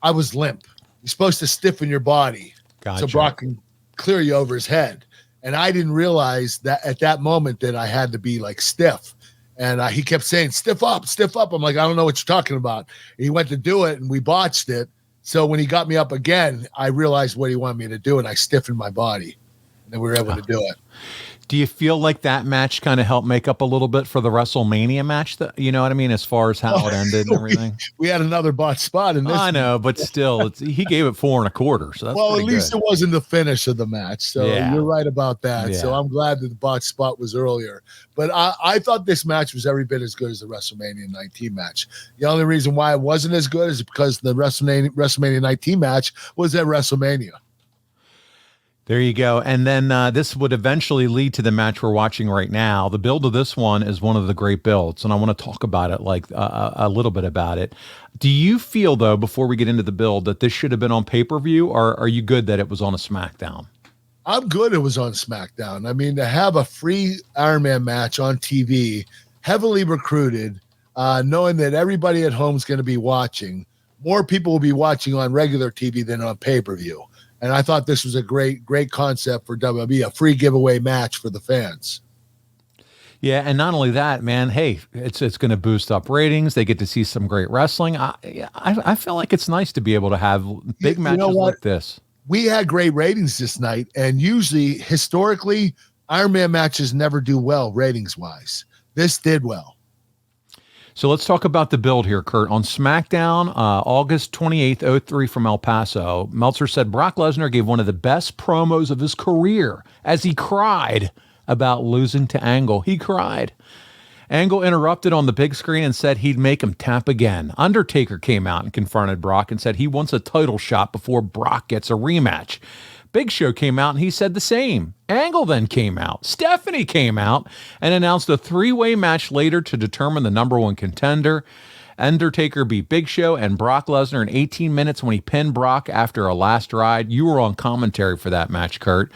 I was limp. You're supposed to stiffen your body so Brock can clear you over his head, and I didn't realize that at that moment that I had to be like stiff. And he kept saying, stiff up, stiff up. I'm like, I don't know what you're talking about. He went to do it, and we botched it. So when he got me up again, I realized what he wanted me to do, and I stiffened my body. And then we were able to do it. Do you feel like that match kind of helped make up a little bit for the WrestleMania match? That, you know what I mean, as far as how it ended and everything. We had another botch spot in this. I know, but still, he gave it 4 1/4. So that's well, at least it wasn't the finish of the match. So you're right about that. Yeah. So I'm glad that the botch spot was earlier. But I thought this match was every bit as good as the WrestleMania 19 match. The only reason why it wasn't as good is because the WrestleMania 19 match was at WrestleMania. There you go. And then this would eventually lead to the match we're watching right now. The build of this one is one of the great builds, and I want to talk about it, like a little bit about it. Do you feel, though, before we get into the build, that this should have been on pay-per-view, or are you good that it was on a Smackdown? I'm good it was on Smackdown. I mean, to have a free Ironman match on TV, heavily recruited, knowing that everybody at home is going to be watching, more people will be watching on regular TV than on pay-per-view. And I thought this was a great concept for WWE, a free giveaway match for the fans. Yeah, and not only that, man, hey, it's going to boost up ratings. They get to see some great wrestling. I feel like it's nice to be able to have big matches like this. We had great ratings this night, and usually, historically, Ironman matches never do well ratings-wise. This did well. So let's talk about the build here, Kurt. On SmackDown, August 28th, 03 from El Paso, Meltzer said Brock Lesnar gave one of the best promos of his career as he cried about losing to Angle. He cried. Angle interrupted on the big screen and said he'd make him tap again. Undertaker came out and confronted Brock and said he wants a title shot before Brock gets a rematch. Big Show came out and he said the same. Angle then came out. Stephanie came out and announced a 3-way match later to determine the number 1 contender. Undertaker beat Big Show and Brock Lesnar in 18 minutes when he pinned Brock after a last ride. You were on commentary for that match, Kurt.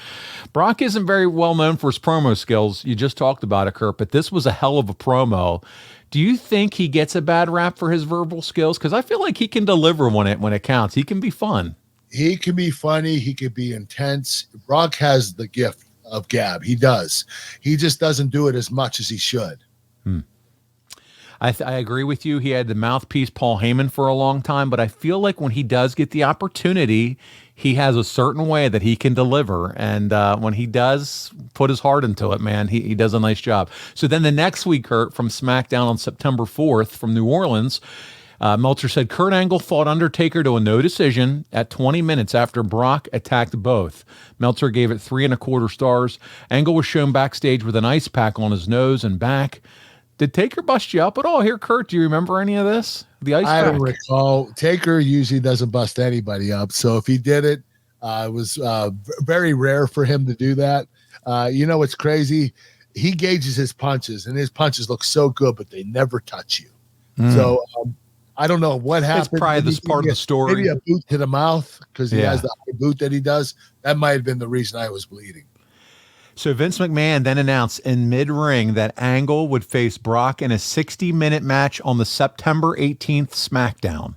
Brock isn't very well known for his promo skills. You just talked about it, Kurt, but this was a hell of a promo. Do you think he gets a bad rap for his verbal skills? Because I feel like he can deliver when it counts. He can be fun. He can be funny. He can be intense. Brock has the gift of gab. He does. He just doesn't do it as much as he should. I agree with you. He had the mouthpiece Paul Heyman for a long time, but I feel like when he does get the opportunity, he has a certain way that he can deliver. And when he does put his heart into it, man, he does a nice job. So then the next week, Kurt, from SmackDown on September 4th from New Orleans, Meltzer said Kurt Angle fought Undertaker to a no decision at 20 minutes after Brock attacked both. Meltzer gave it 3 1/4 stars. Angle was shown backstage with an ice pack on his nose and back. Did Taker bust you up at all here, Kurt? Do you remember any of this? The ice pack? I don't recall. Taker usually doesn't bust anybody up. So if he did it, it was very rare for him to do that. You know what's crazy? He gauges his punches, and his punches look so good, but they never touch you. So I don't know what happened. It's probably this part of the story. Maybe a boot to the mouth because he Yeah. has the boot that he does. That might have been the reason I was bleeding. So Vince McMahon then announced in mid-ring that Angle would face Brock in a 60-minute match on the September 18th Smackdown.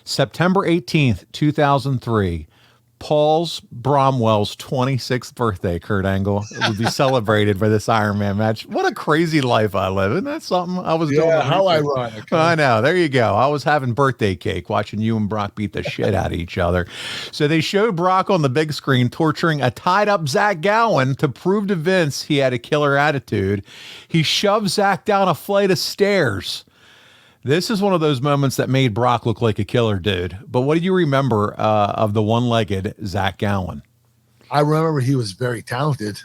September 18th, 2003, Paul's Bromwell's 26th birthday, Kurt Angle, would be celebrated by this Iron Man match. What a crazy life I live. Isn't that something I was doing? How ironic. Huh? I know. There you go. I was having birthday cake watching you and Brock beat the shit out of each other. So they showed Brock on the big screen torturing a tied-up Zach Gowen to prove to Vince he had a killer attitude. He shoved Zach down a flight of stairs. This is one of those moments that made Brock look like a killer dude. But what do you remember of the one-legged Zach Gowen? I remember he was very talented.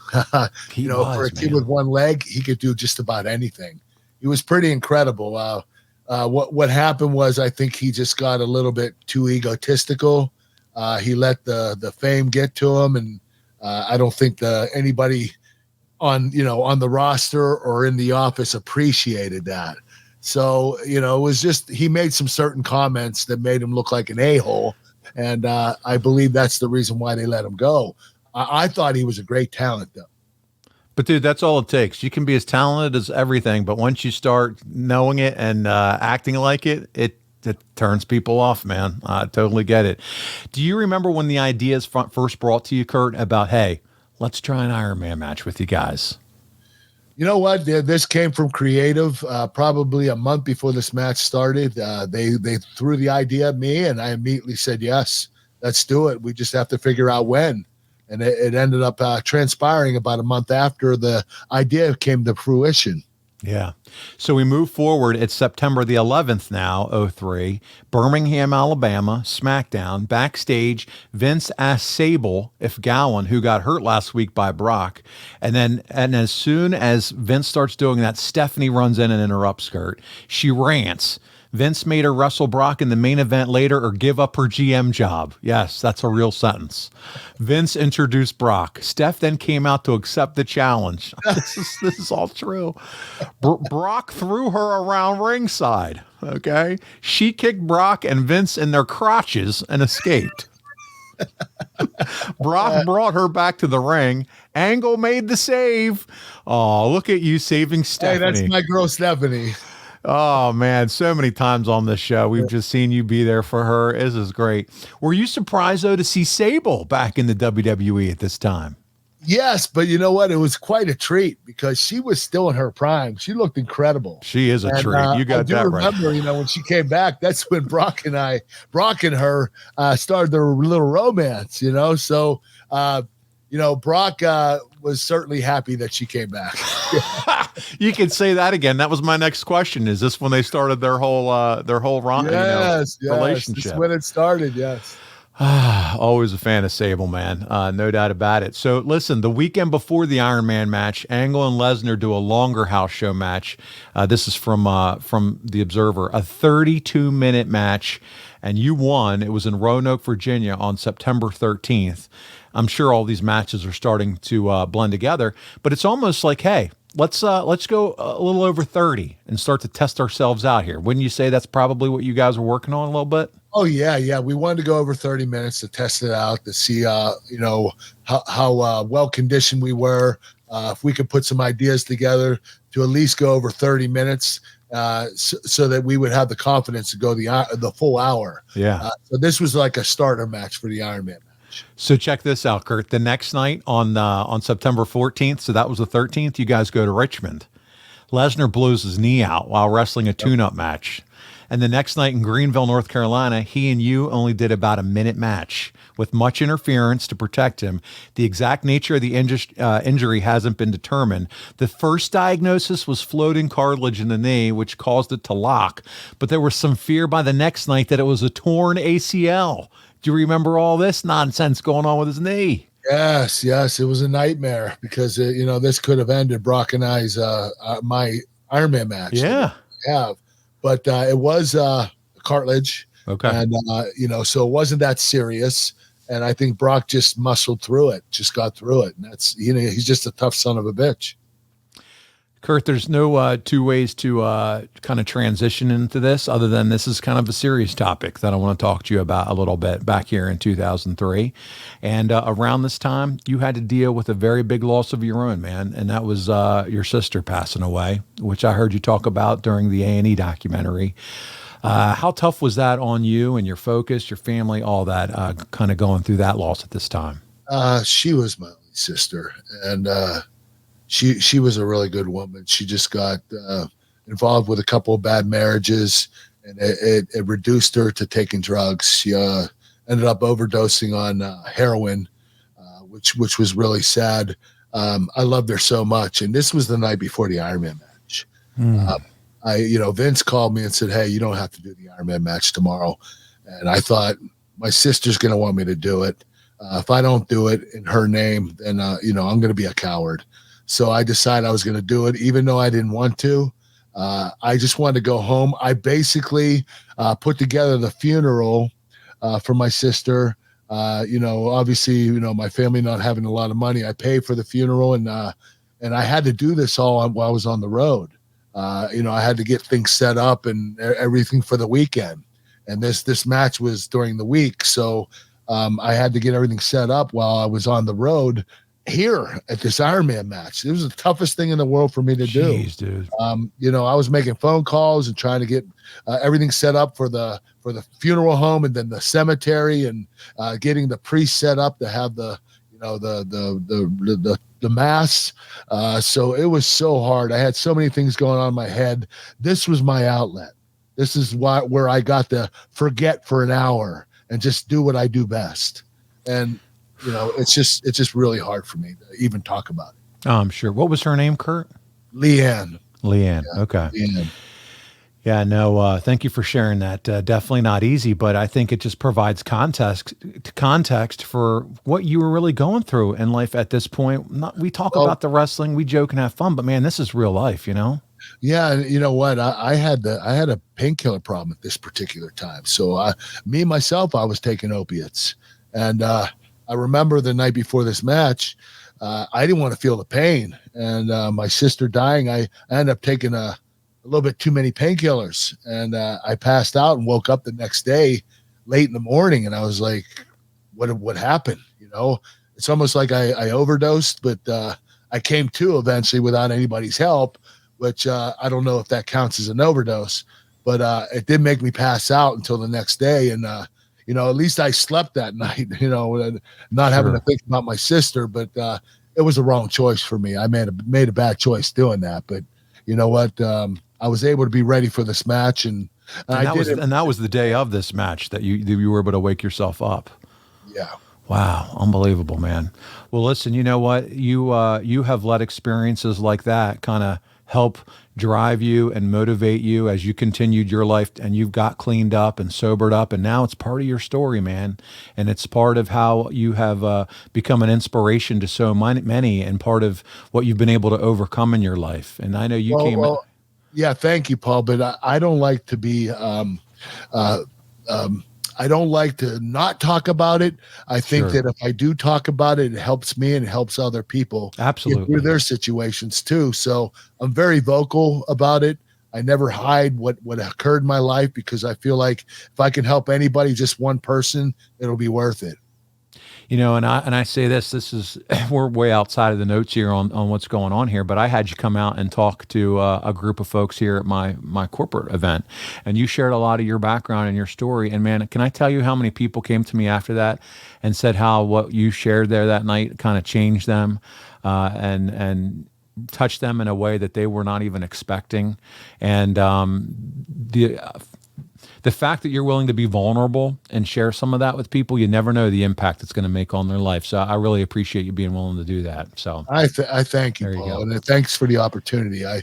He for a kid with one leg, he could do just about anything. He was pretty incredible. What happened was I think he just got a little bit too egotistical. He let the fame get to him, and I don't think anybody on the roster or in the office appreciated that. So, it was just he made some certain comments that made him look like an a-hole. And I believe that's the reason why they let him go. I thought he was a great talent, though. But, dude, that's all it takes. You can be as talented as everything, but once you start knowing it and acting like it, it turns people off, man. I totally get it. Do you remember when the ideas first brought to you, Kurt, about, hey, let's try an Iron Man match with you guys? You know what? This came from creative. Probably a month before this match started, they threw the idea at me, and I immediately said, yes, let's do it. We just have to figure out when. And it ended up transpiring about a month after the idea came to fruition. Yeah. So we move forward. It's September the 11th now, 03, Birmingham, Alabama, Smackdown. Backstage, Vince asked Sable if Gowen, who got hurt last week by Brock, and as soon as Vince starts doing that, Stephanie runs in and interrupts Kurt. She rants. Vince made her wrestle Brock in the main event later or give up her GM job. Yes, that's a real sentence. Vince introduced Brock. Steph then came out to accept the challenge. This is all true. Brock threw her around ringside. Okay. She kicked Brock and Vince in their crotches and escaped. Brock brought her back to the ring. Angle made the save. Oh, look at you saving Stephanie. Hey, that's my girl, Stephanie. Oh, man, so many times on this show, we've just seen you be there for her. This is great. Were you surprised, though, to see Sable back in the WWE at this time? Yes, but you know what? It was quite a treat because she was still in her prime. She looked incredible. She is a treat. You got that right. I remember, when she came back, that's when Brock and her started their little romance, So, Brock was certainly happy that she came back. You could say that again. That was my next question. Is this when they started their whole yes, relationship? That's when it started. Yes. Always a fan of Sable, man. No doubt about it. So listen, the weekend before the Iron Man match, Angle and Lesnar do a longer house show match. This is from the Observer, a 32-minute match, and you won. It was in Roanoke, Virginia on September 13th. I'm sure all these matches are starting to blend together, but it's almost like, hey, let's go a little over 30 and start to test ourselves out here. Wouldn't you say that's probably what you guys were working on a little bit? Oh yeah. We wanted to go over 30 minutes to test it out, to see how well conditioned we were. If we could put some ideas together to at least go over 30 minutes, so that we would have the confidence to go the full hour. Yeah. So this was like a starter match for the Iron Man match. So check this out, Kurt. The next night on September 14th, so that was the 13th, you guys go to Richmond. Lesnar blows his knee out while wrestling a tune-up match. And the next night in Greenville, North Carolina, he and you only did about a minute match with much interference to protect him. The exact nature of the injury hasn't been determined. The first diagnosis was floating cartilage in the knee, which caused it to lock. But there was some fear by the next night that it was a torn ACL. Do you remember all this nonsense going on with his knee? Yes. It was a nightmare because, this could have ended Brock and I's my Iron Man match. Yeah. But it was cartilage. Okay. And, so it wasn't that serious. And I think Brock just muscled through it, just got through it. And that's, he's just a tough son of a bitch. Kurt, there's no two ways to kind of transition into this other than this is kind of a serious topic that I want to talk to you about a little bit back here in 2003. And around this time, you had to deal with a very big loss of your own, man. And that was your sister passing away, which I heard you talk about during the A&E documentary. How tough was that on you and your focus, your family, all that, kind of going through that loss at this time? She was my only sister, and she was a really good woman. She just got involved with a couple of bad marriages, and it reduced her to taking drugs. She ended up overdosing on heroin, which was really sad. I loved her so much, and this was the night before the Ironman match. Vince called me and said, "Hey, you don't have to do the Ironman match tomorrow." And I thought, my sister's going to want me to do it. If I don't do it in her name, then I'm going to be a coward. So I decided I was going to do it, even though I didn't want to. I just wanted to go home. I basically put together the funeral for my sister. Obviously, my family not having a lot of money, I paid for the funeral, and I had to do this all while I was on the road. I had to get things set up and everything for the weekend. And this match was during the week, so I had to get everything set up while I was on the road here at this Ironman match. It was the toughest thing in the world for me to do. Dude. I was making phone calls and trying to get everything set up for the funeral home and then the cemetery, and getting the priest set up to have the mass. So it was so hard. I had so many things going on in my head. This was my outlet. This is where I got to forget for an hour and just do what I do best. And it's just really hard for me to even talk about it. Oh, I'm sure. What was her name, Kurt? Leanne. Yeah, okay. Leanne. Yeah, no, thank you for sharing that. Definitely not easy, but I think it just provides context for what you were really going through in life at this point. We talk about the wrestling, we joke and have fun, but man, this is real life, Yeah, and you know what? I had a painkiller problem at this particular time. So me myself, I was taking opiates, and I remember the night before this match, I didn't want to feel the pain, and my sister dying, I ended up taking a little bit too many painkillers, and I passed out and woke up the next day late in the morning, and I was like, what happened? It's almost like I overdosed, but I came to eventually without anybody's help, which I don't know if that counts as an overdose, but it did make me pass out until the next day. And at least I slept that night, not having to think about my sister, but it was the wrong choice for me. I made a bad choice doing that, but you know what? I was able to be ready for this match, and that was the day of this match that you were able to wake yourself up. Yeah. Wow, unbelievable, man. Well, listen, you know what? You have let experiences like that kind of help drive you and motivate you as you continued your life, and you've got cleaned up and sobered up, and now it's part of your story, man. And it's part of how you have become an inspiration to so many, and part of what you've been able to overcome in your life. And I know you came. Yeah, thank you, Paul. But I don't like to be. I don't like to not talk about it. I think that if I do talk about it, it helps me and it helps other people absolutely get through their situations too. So I'm very vocal about it. I never hide what occurred in my life, because I feel like if I can help anybody, just one person, it'll be worth it. And I say this is, we're way outside of the notes here on what's going on here, but I had you come out and talk to a group of folks here at my corporate event, and you shared a lot of your background and your story. And man, can I tell you how many people came to me after that and said how what you shared there that night kind of changed them, and touched them in a way that they were not even expecting. And the fact that you're willing to be vulnerable and share some of that with people, you never know the impact it's going to make on their life. So I really appreciate you being willing to do that. So I thank you, Paul, and thanks for the opportunity. I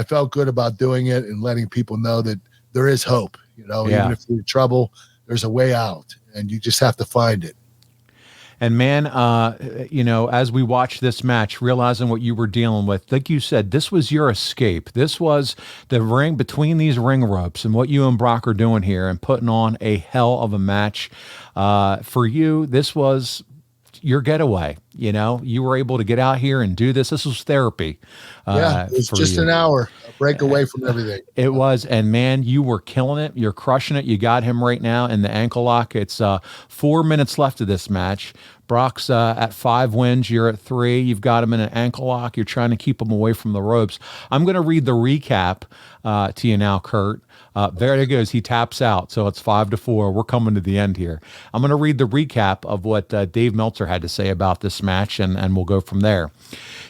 felt good about doing it and letting people know that there is hope. Even if you're in trouble, there's a way out, and you just have to find it. And man, as we watch this match, realizing what you were dealing with, like you said, this was your escape. This was the ring between these ring ropes, and what you and Brock are doing here and putting on a hell of a match. For you, this was your getaway. You know, you were able to get out here and do this. This was therapy. It was just an hour, a break away from everything. It was, and man, you were killing it. You're crushing it. You got him right now in the ankle lock. It's 4 minutes left of this match. Brock's at 5 wins. You're at 3. You've got him in an ankle lock. You're trying to keep him away from the ropes. I'm going to read the recap to you now, Kurt. There it goes. He taps out. So it's 5-4. We're coming to the end here. I'm going to read the recap of what Dave Meltzer had to say about this match, and we'll go from there.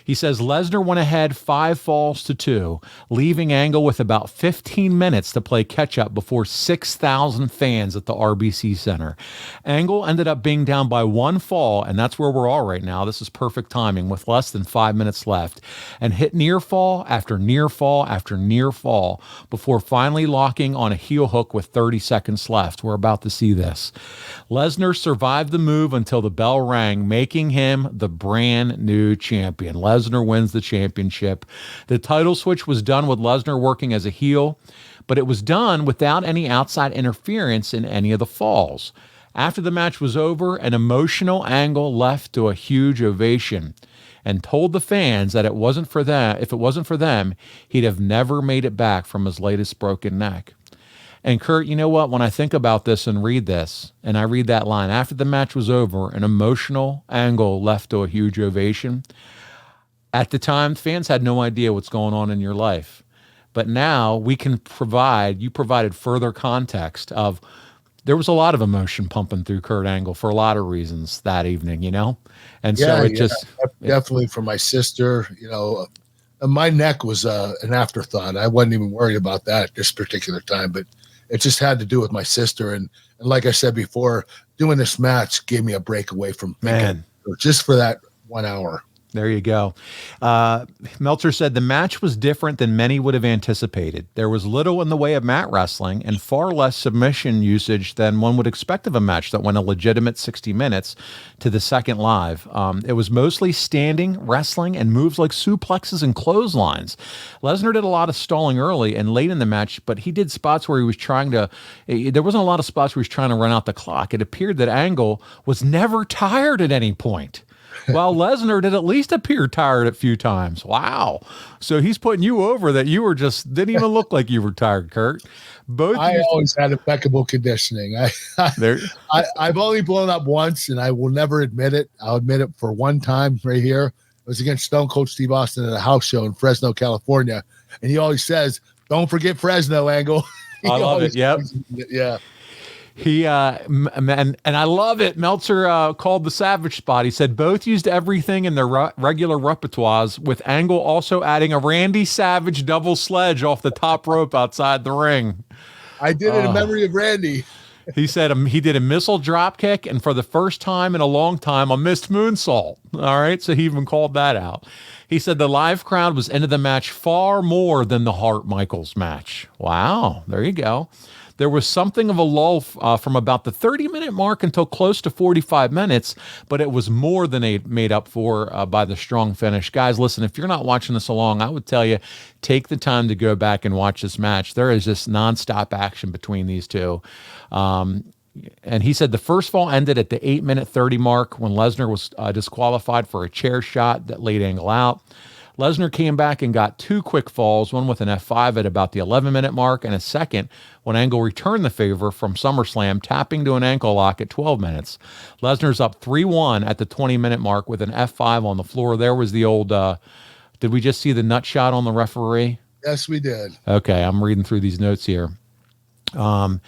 He says Lesnar went ahead 5 falls to 2, leaving Angle with about 15 minutes to play catch-up before 6,000 fans at the RBC Center. Angle ended up being down by 1 fall, and that's where we're all right now. This is perfect timing with less than 5 minutes left, and hit near fall after near fall after near fall before finally locking on a heel hook with 30 seconds left. We're about to see this. Lesnar survived the move until the bell rang, making him the brand new champion. Lesnar wins the championship. The title switch was done with Lesnar working as a heel, but it was done without any outside interference in any of the falls. After the match was over, an emotional Angle left to a huge ovation and told the fans that if it wasn't for them, he'd have never made it back from his latest broken neck. And Kurt, you know what? When I think about this and read this, and I read that line, after the match was over, an emotional Angle left to a huge ovation. At the time, fans had no idea what's going on in your life. But now we can you provided further context of, there was a lot of emotion pumping through Kurt Angle for a lot of reasons that evening, you know? And so definitely for my sister, you know, my neck was an afterthought. I wasn't even worried about that at this particular time, but it just had to do with my sister. And like I said before, doing this match gave me a break away from thinking, just for that 1 hour. There you go. Meltzer said the match was different than many would have anticipated. There was little in the way of mat wrestling and far less submission usage than one would expect of a match that went a legitimate 60 minutes to the second live. It was mostly standing, wrestling, and moves like suplexes and clotheslines. Lesnar did a lot of stalling early and late in the match, but he did spots where he was there wasn't a lot of spots where he was trying to run out the clock. It appeared that Angle was never tired at any point, while Lesnar did at least appear tired a few times. Wow. So he's putting you over that you were didn't even look like you were tired, Kurt. I always had impeccable conditioning. I've only blown up once, and I will never admit it. I'll admit it for one time right here. It was against Stone Cold Steve Austin at a house show in Fresno, California. And he always says, don't forget Fresno, Angle. I love it. Yep. Yeah. He and I love it. Meltzer called the Savage spot. He said both used everything in their regular repertoires, with Angle also adding a Randy Savage double sledge off the top rope outside the ring. I did it in memory of Randy. He said he did a missile drop kick, and for the first time in a long time, a missed moonsault. All right, so he even called that out. He said the live crowd was into the match far more than the Hart-Michaels match. Wow, there you go. There was something of a lull from about the 30-minute mark until close to 45 minutes, but it was more than they made up for by the strong finish. Guys, listen, if you're not watching this along, I would tell you, take the time to go back and watch this match. There is just nonstop action between these two. And he said the first fall ended at the 8-minute 30 mark when Lesnar was disqualified for a chair shot that laid Angle out. Lesnar came back and got 2 quick falls, one with an F5 at about the 11-minute mark, and a second when Angle returned the favor from SummerSlam, tapping to an ankle lock at 12 minutes. Lesnar's up 3-1 at the 20-minute mark with an F5 on the floor. There was the old, did we just see the nut shot on the referee? Yes, we did. Okay, I'm reading through these notes here. As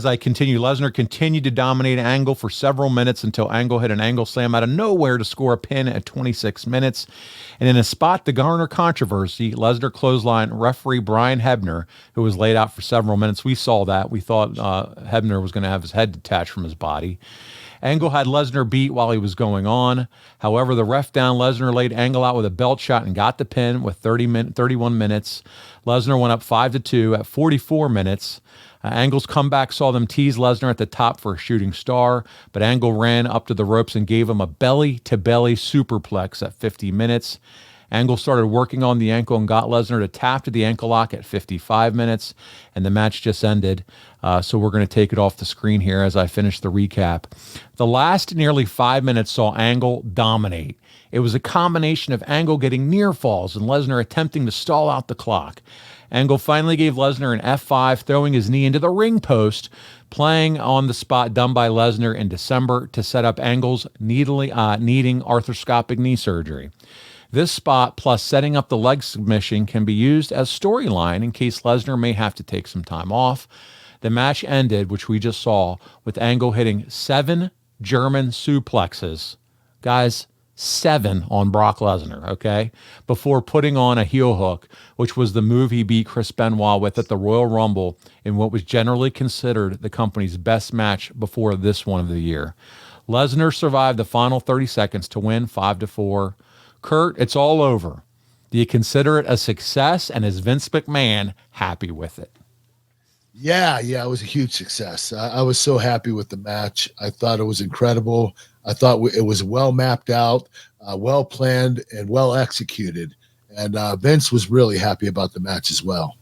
I continue, Lesnar continued to dominate Angle for several minutes until Angle hit an angle slam out of nowhere to score a pin at 26 minutes. And in a spot to garner controversy, Lesnar clotheslined referee Brian Hebner, who was laid out for several minutes. We saw that. We thought Hebner was going to have his head detached from his body. Angle had Lesnar beat while he was going on. However, the ref down Lesnar laid Angle out with a belt shot and got the pin with 31 minutes. Lesnar went up 5-2 at 44 minutes. Angle's comeback saw them tease Lesnar at the top for a shooting star, but Angle ran up to the ropes and gave him a belly-to-belly superplex at 50 minutes. Angle started working on the ankle and got Lesnar to tap to the ankle lock at 55 minutes, and the match just ended. So we're going to take it off the screen here as I finish the recap. The last nearly 5 minutes saw Angle dominate. It was a combination of Angle getting near falls and Lesnar attempting to stall out the clock. Angle finally gave Lesnar an F5, throwing his knee into the ring post, playing on the spot done by Lesnar in December to set up Angle's needing arthroscopic knee surgery. This spot, plus setting up the leg submission, can be used as storyline in case Lesnar may have to take some time off. The match ended, which we just saw, with Angle hitting 7 German suplexes. Guys, 7 on Brock Lesnar, okay? Before putting on a heel hook, which was the move he beat Chris Benoit with at the Royal Rumble in what was generally considered the company's best match before this one of the year. Lesnar survived the final 30 seconds to win 5-4. Kurt, it's all over. Do you consider it a success, and is Vince McMahon happy with it? Yeah, it was a huge success. I was so happy with the match. I thought it was incredible. I thought it was well mapped out, well planned, and well executed. And Vince was really happy about the match as well.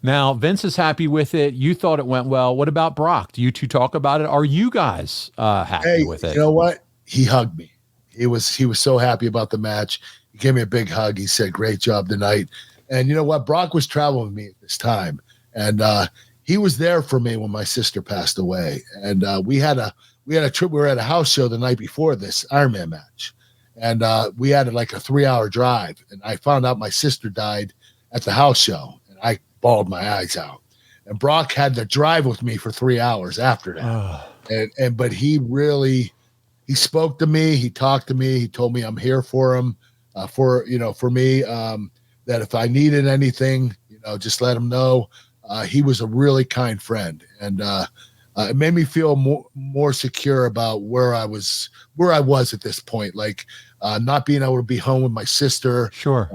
Now, Vince is happy with it. You thought it went well. What about Brock? Do you two talk about it? Are you guys happy with it? You know what? He hugged me. He was so happy about the match. He gave me a big hug. He said, "Great job tonight." And you know what? Brock was traveling with me at this time. And he was there for me when my sister passed away. And we had a trip. We were at a house show the night before this Ironman match. And we had like a 3-hour drive. And I found out my sister died at the house show. And I bawled my eyes out. And Brock had to drive with me for 3 hours after that. But he spoke to me. He talked to me. He told me I'm here for him, for me, that if I needed anything, just let him know. He was a really kind friend, and it made me feel more secure about where I was at this point. Like not being able to be home with my sister, sure,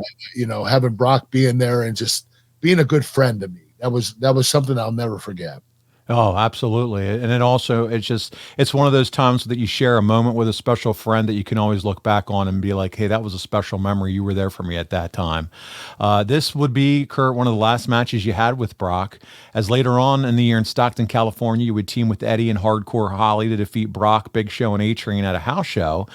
having Brock being there and just being a good friend to me. That was something I'll never forget. Oh, absolutely. And it also, it's one of those times that you share a moment with a special friend that you can always look back on and be like, hey, that was a special memory. You were there for me at that time. This would be, Kurt, one of the last matches you had with Brock, as later on in the year in Stockton, California, you would team with Eddie and Hardcore Holly to defeat Brock, Big Show, and A-Train at a house show.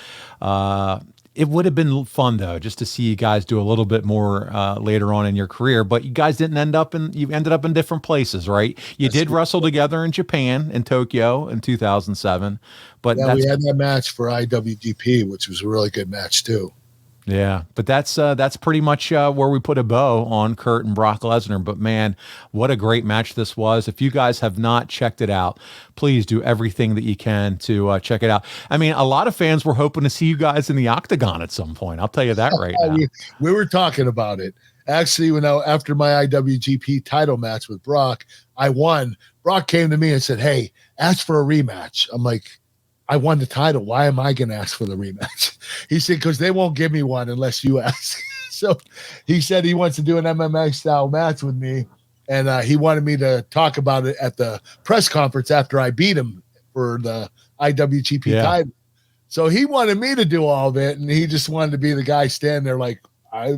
It would have been fun, though, just to see you guys do a little bit more later on in your career. But you guys you ended up in different places, right? You did wrestle together in Japan, in Tokyo in 2007. But yeah, we had that match for IWGP, which was a really good match, too. Yeah, but that's pretty much where we put a bow on Kurt and Brock Lesnar. But man, what a great match this was. If you guys have not checked it out, please do everything that you can to check it out. I mean, a lot of fans were hoping to see you guys in the octagon at some point. I'll tell you that right now. We were talking about it. Actually, after my IWGP title match with Brock, I won. Brock came to me and said, "Hey, ask for a rematch." I'm like, I won the title. Why am I going to ask for the rematch? He said, because they won't give me one unless you ask. So he said he wants to do an MMA style match with me. And he wanted me to talk about it at the press conference after I beat him for the IWGP title. So he wanted me to do all of it. And he just wanted to be the guy standing there like, I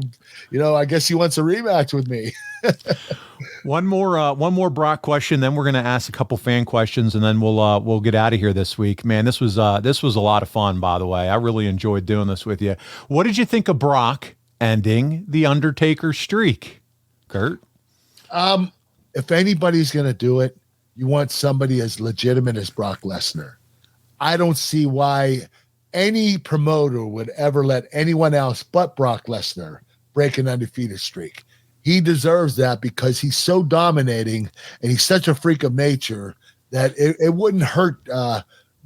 guess he wants a rematch with me. One more Brock question, then we're going to ask a couple fan questions, and then we'll get out of here this week. Man, this was a lot of fun, by the way. I really enjoyed doing this with you. What did you think of Brock ending the Undertaker streak, Kurt? If anybody's going to do it, you want somebody as legitimate as Brock Lesnar. I don't see why any promoter would ever let anyone else but Brock Lesnar break an undefeated streak. He deserves that because he's so dominating and he's such a freak of nature that it wouldn't hurt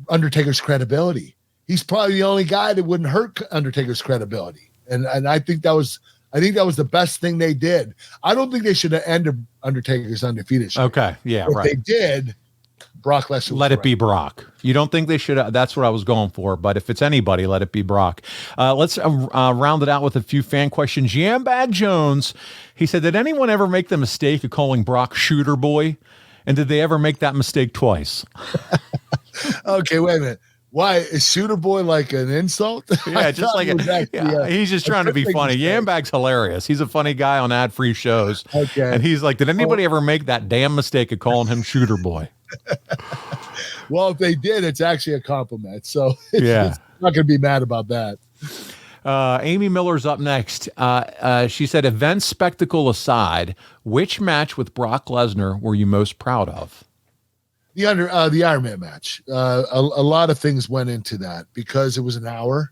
Undertaker's credibility. He's probably the only guy that wouldn't hurt Undertaker's credibility. And I think that was the best thing they did. I don't think they should have ended Undertaker's undefeated streak. Okay, yeah, if right. They did. Brock Lesnar. Let it be Brock. You don't think they should? That's what I was going for. But if it's anybody, let it be Brock. Let's round it out with a few fan questions. Jambag Jones, he said, did anyone ever make the mistake of calling Brock Shooter Boy? And did they ever make that mistake twice? Okay, wait a minute. Why is Shooter Boy like an insult? Yeah, just like he's just trying to be funny. Yambag's hilarious. He's a funny guy on ad-free shows. Okay. And he's like, did anybody ever make that damn mistake of calling him Shooter Boy? Well, if they did, it's actually a compliment. So it's not going to be mad about that. Amy Miller's up next. She said, event spectacle aside, which match with Brock Lesnar were you most proud of? The Ironman match. A lot of things went into that because it was an hour,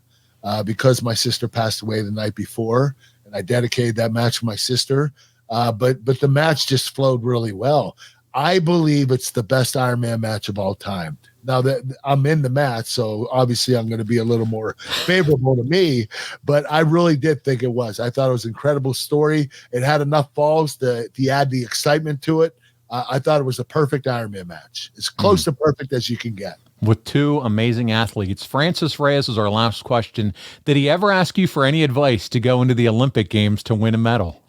because my sister passed away the night before, and I dedicated that match for my sister. But the match just flowed really well. I believe it's the best Ironman match of all time. Now that I'm in the match, so obviously I'm going to be a little more favorable to me, but I really did think it was. I thought it was an incredible story. It had enough falls to add the excitement to it. I thought it was a perfect Ironman match. As close to perfect as you can get. With two amazing athletes. Francis Reyes is our last question. Did he ever ask you for any advice to go into the Olympic Games to win a medal?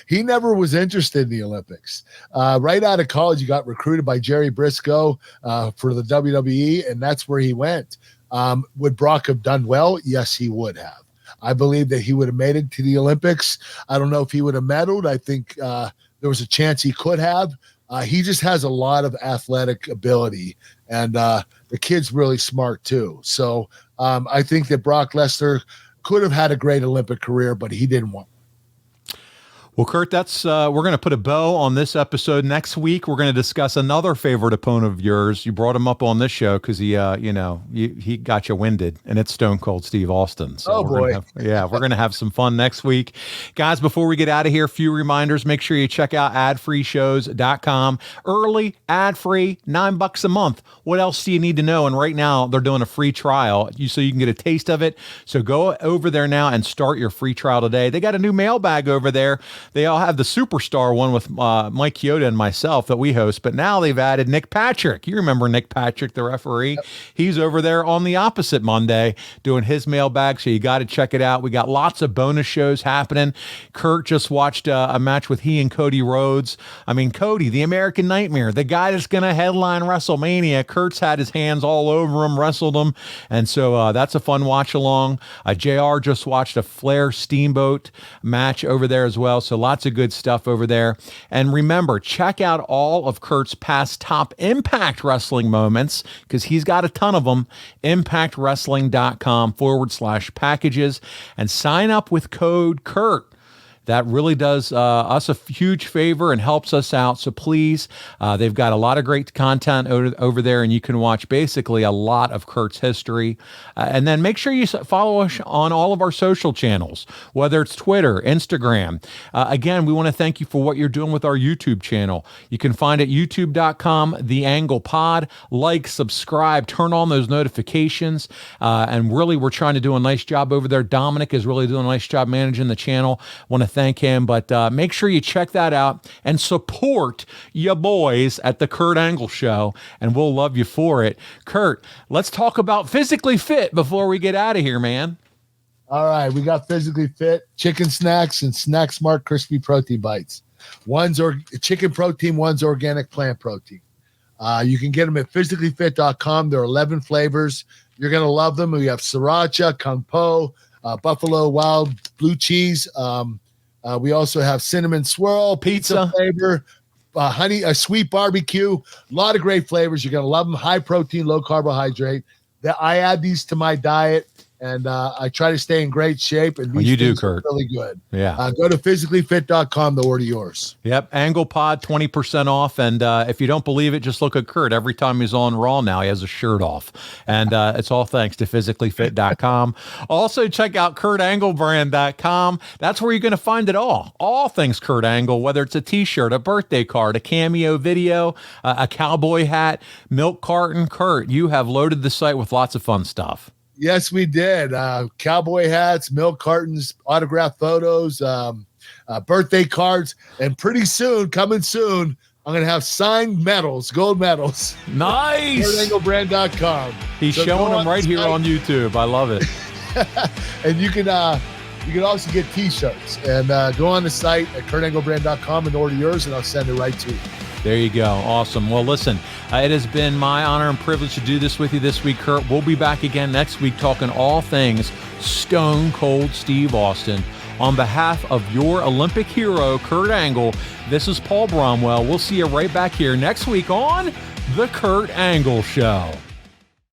He never was interested in the Olympics. Right out of college, he got recruited by Jerry Briscoe for the WWE, and that's where he went. Would Brock have done well? Yes, he would have. I believe that he would have made it to the Olympics. I don't know if he would have medaled. I think there was a chance he could have. He just has a lot of athletic ability, and the kid's really smart too. So I think that Brock Lesnar could have had a great Olympic career, but he didn't want. Well, Kurt, that's we're going to put a bow on this episode. Next week, we're going to discuss another favorite opponent of yours. You brought him up on this show because he got you winded, and it's Stone Cold Steve Austin. So we're going to have some fun next week. Guys, before we get out of here, a few reminders. Make sure you check out adfreeshows.com. Early, ad-free, $9 a month. What else do you need to know? And right now, they're doing a free trial so you can get a taste of it. So go over there now and start your free trial today. They got a new mailbag over there. They all have the Superstar one with Mike Chioda and myself that we host, but now they've added Nick Patrick. You remember Nick Patrick, the referee? Yep. He's over there on the opposite Monday doing his mailbag, so you got to check it out. We got lots of bonus shows happening. Kurt just watched a match with he and Cody Rhodes. I mean, Cody, the American Nightmare, the guy that's going to headline WrestleMania. Kurt's had his hands all over him, wrestled him, and so that's a fun watch along. JR just watched a Flair Steamboat match over there as well, so lots of good stuff over there. And remember, check out all of Kurt's past top Impact Wrestling moments because he's got a ton of them. ImpactWrestling.com/packages and sign up with code Kurt. That really does us a huge favor and helps us out. So please, they've got a lot of great content over there, and you can watch basically a lot of Kurt's history. And then make sure you follow us on all of our social channels, whether it's Twitter, Instagram. Again, we want to thank you for what you're doing with our YouTube channel. You can find it youtube.com, The Angle Pod. Like, subscribe, turn on those notifications. And really, we're trying to do a nice job over there. Dominic is really doing a nice job managing the channel. Want to thank him, but make sure you check that out and support your boys at the Kurt Angle Show, and we'll love you for it. Kurt, let's talk about Physically Fit before we get out of here, man. All right, we got Physically Fit chicken snacks and Snack Smart crispy protein bites. One's chicken protein, one's organic plant protein. You can get them at physicallyfit.com. There are 11 flavors. You're going to love them. We have sriracha, kung po, buffalo wild blue cheese. We also have cinnamon swirl, pizza flavor, honey, a sweet barbecue. A lot of great flavors. You're going to love them. High protein, low carbohydrate. I add these to my diet, and I try to stay in great shape. And these things are really good. Yeah. Go to physicallyfit.com to order yours. Yep. Angle Pod, 20% off. And if you don't believe it, just look at Kurt. Every time he's on Raw now, he has a shirt off. And it's all thanks to physicallyfit.com. Also, check out kurtanglebrand.com. That's where you're going to find it all. All things Kurt Angle, whether it's a t-shirt, a birthday card, a cameo video, a cowboy hat, milk carton. Kurt, you have loaded the site with lots of fun stuff. Yes, we did. Cowboy hats, milk cartons, autographed photos, birthday cards, and pretty soon, coming soon, I'm going to have signed medals, gold medals. Nice. KurtAngleBrand.com. He's showing them right here on YouTube. I love it. And you can also get T-shirts. And go on the site at KurtAngleBrand.com and order yours, and I'll send it right to you. There you go. Awesome. Well, listen, it has been my honor and privilege to do this with you this week, Kurt. We'll be back again next week talking all things Stone Cold Steve Austin. On behalf of your Olympic hero, Kurt Angle, this is Paul Bromwell. We'll see you right back here next week on The Kurt Angle Show.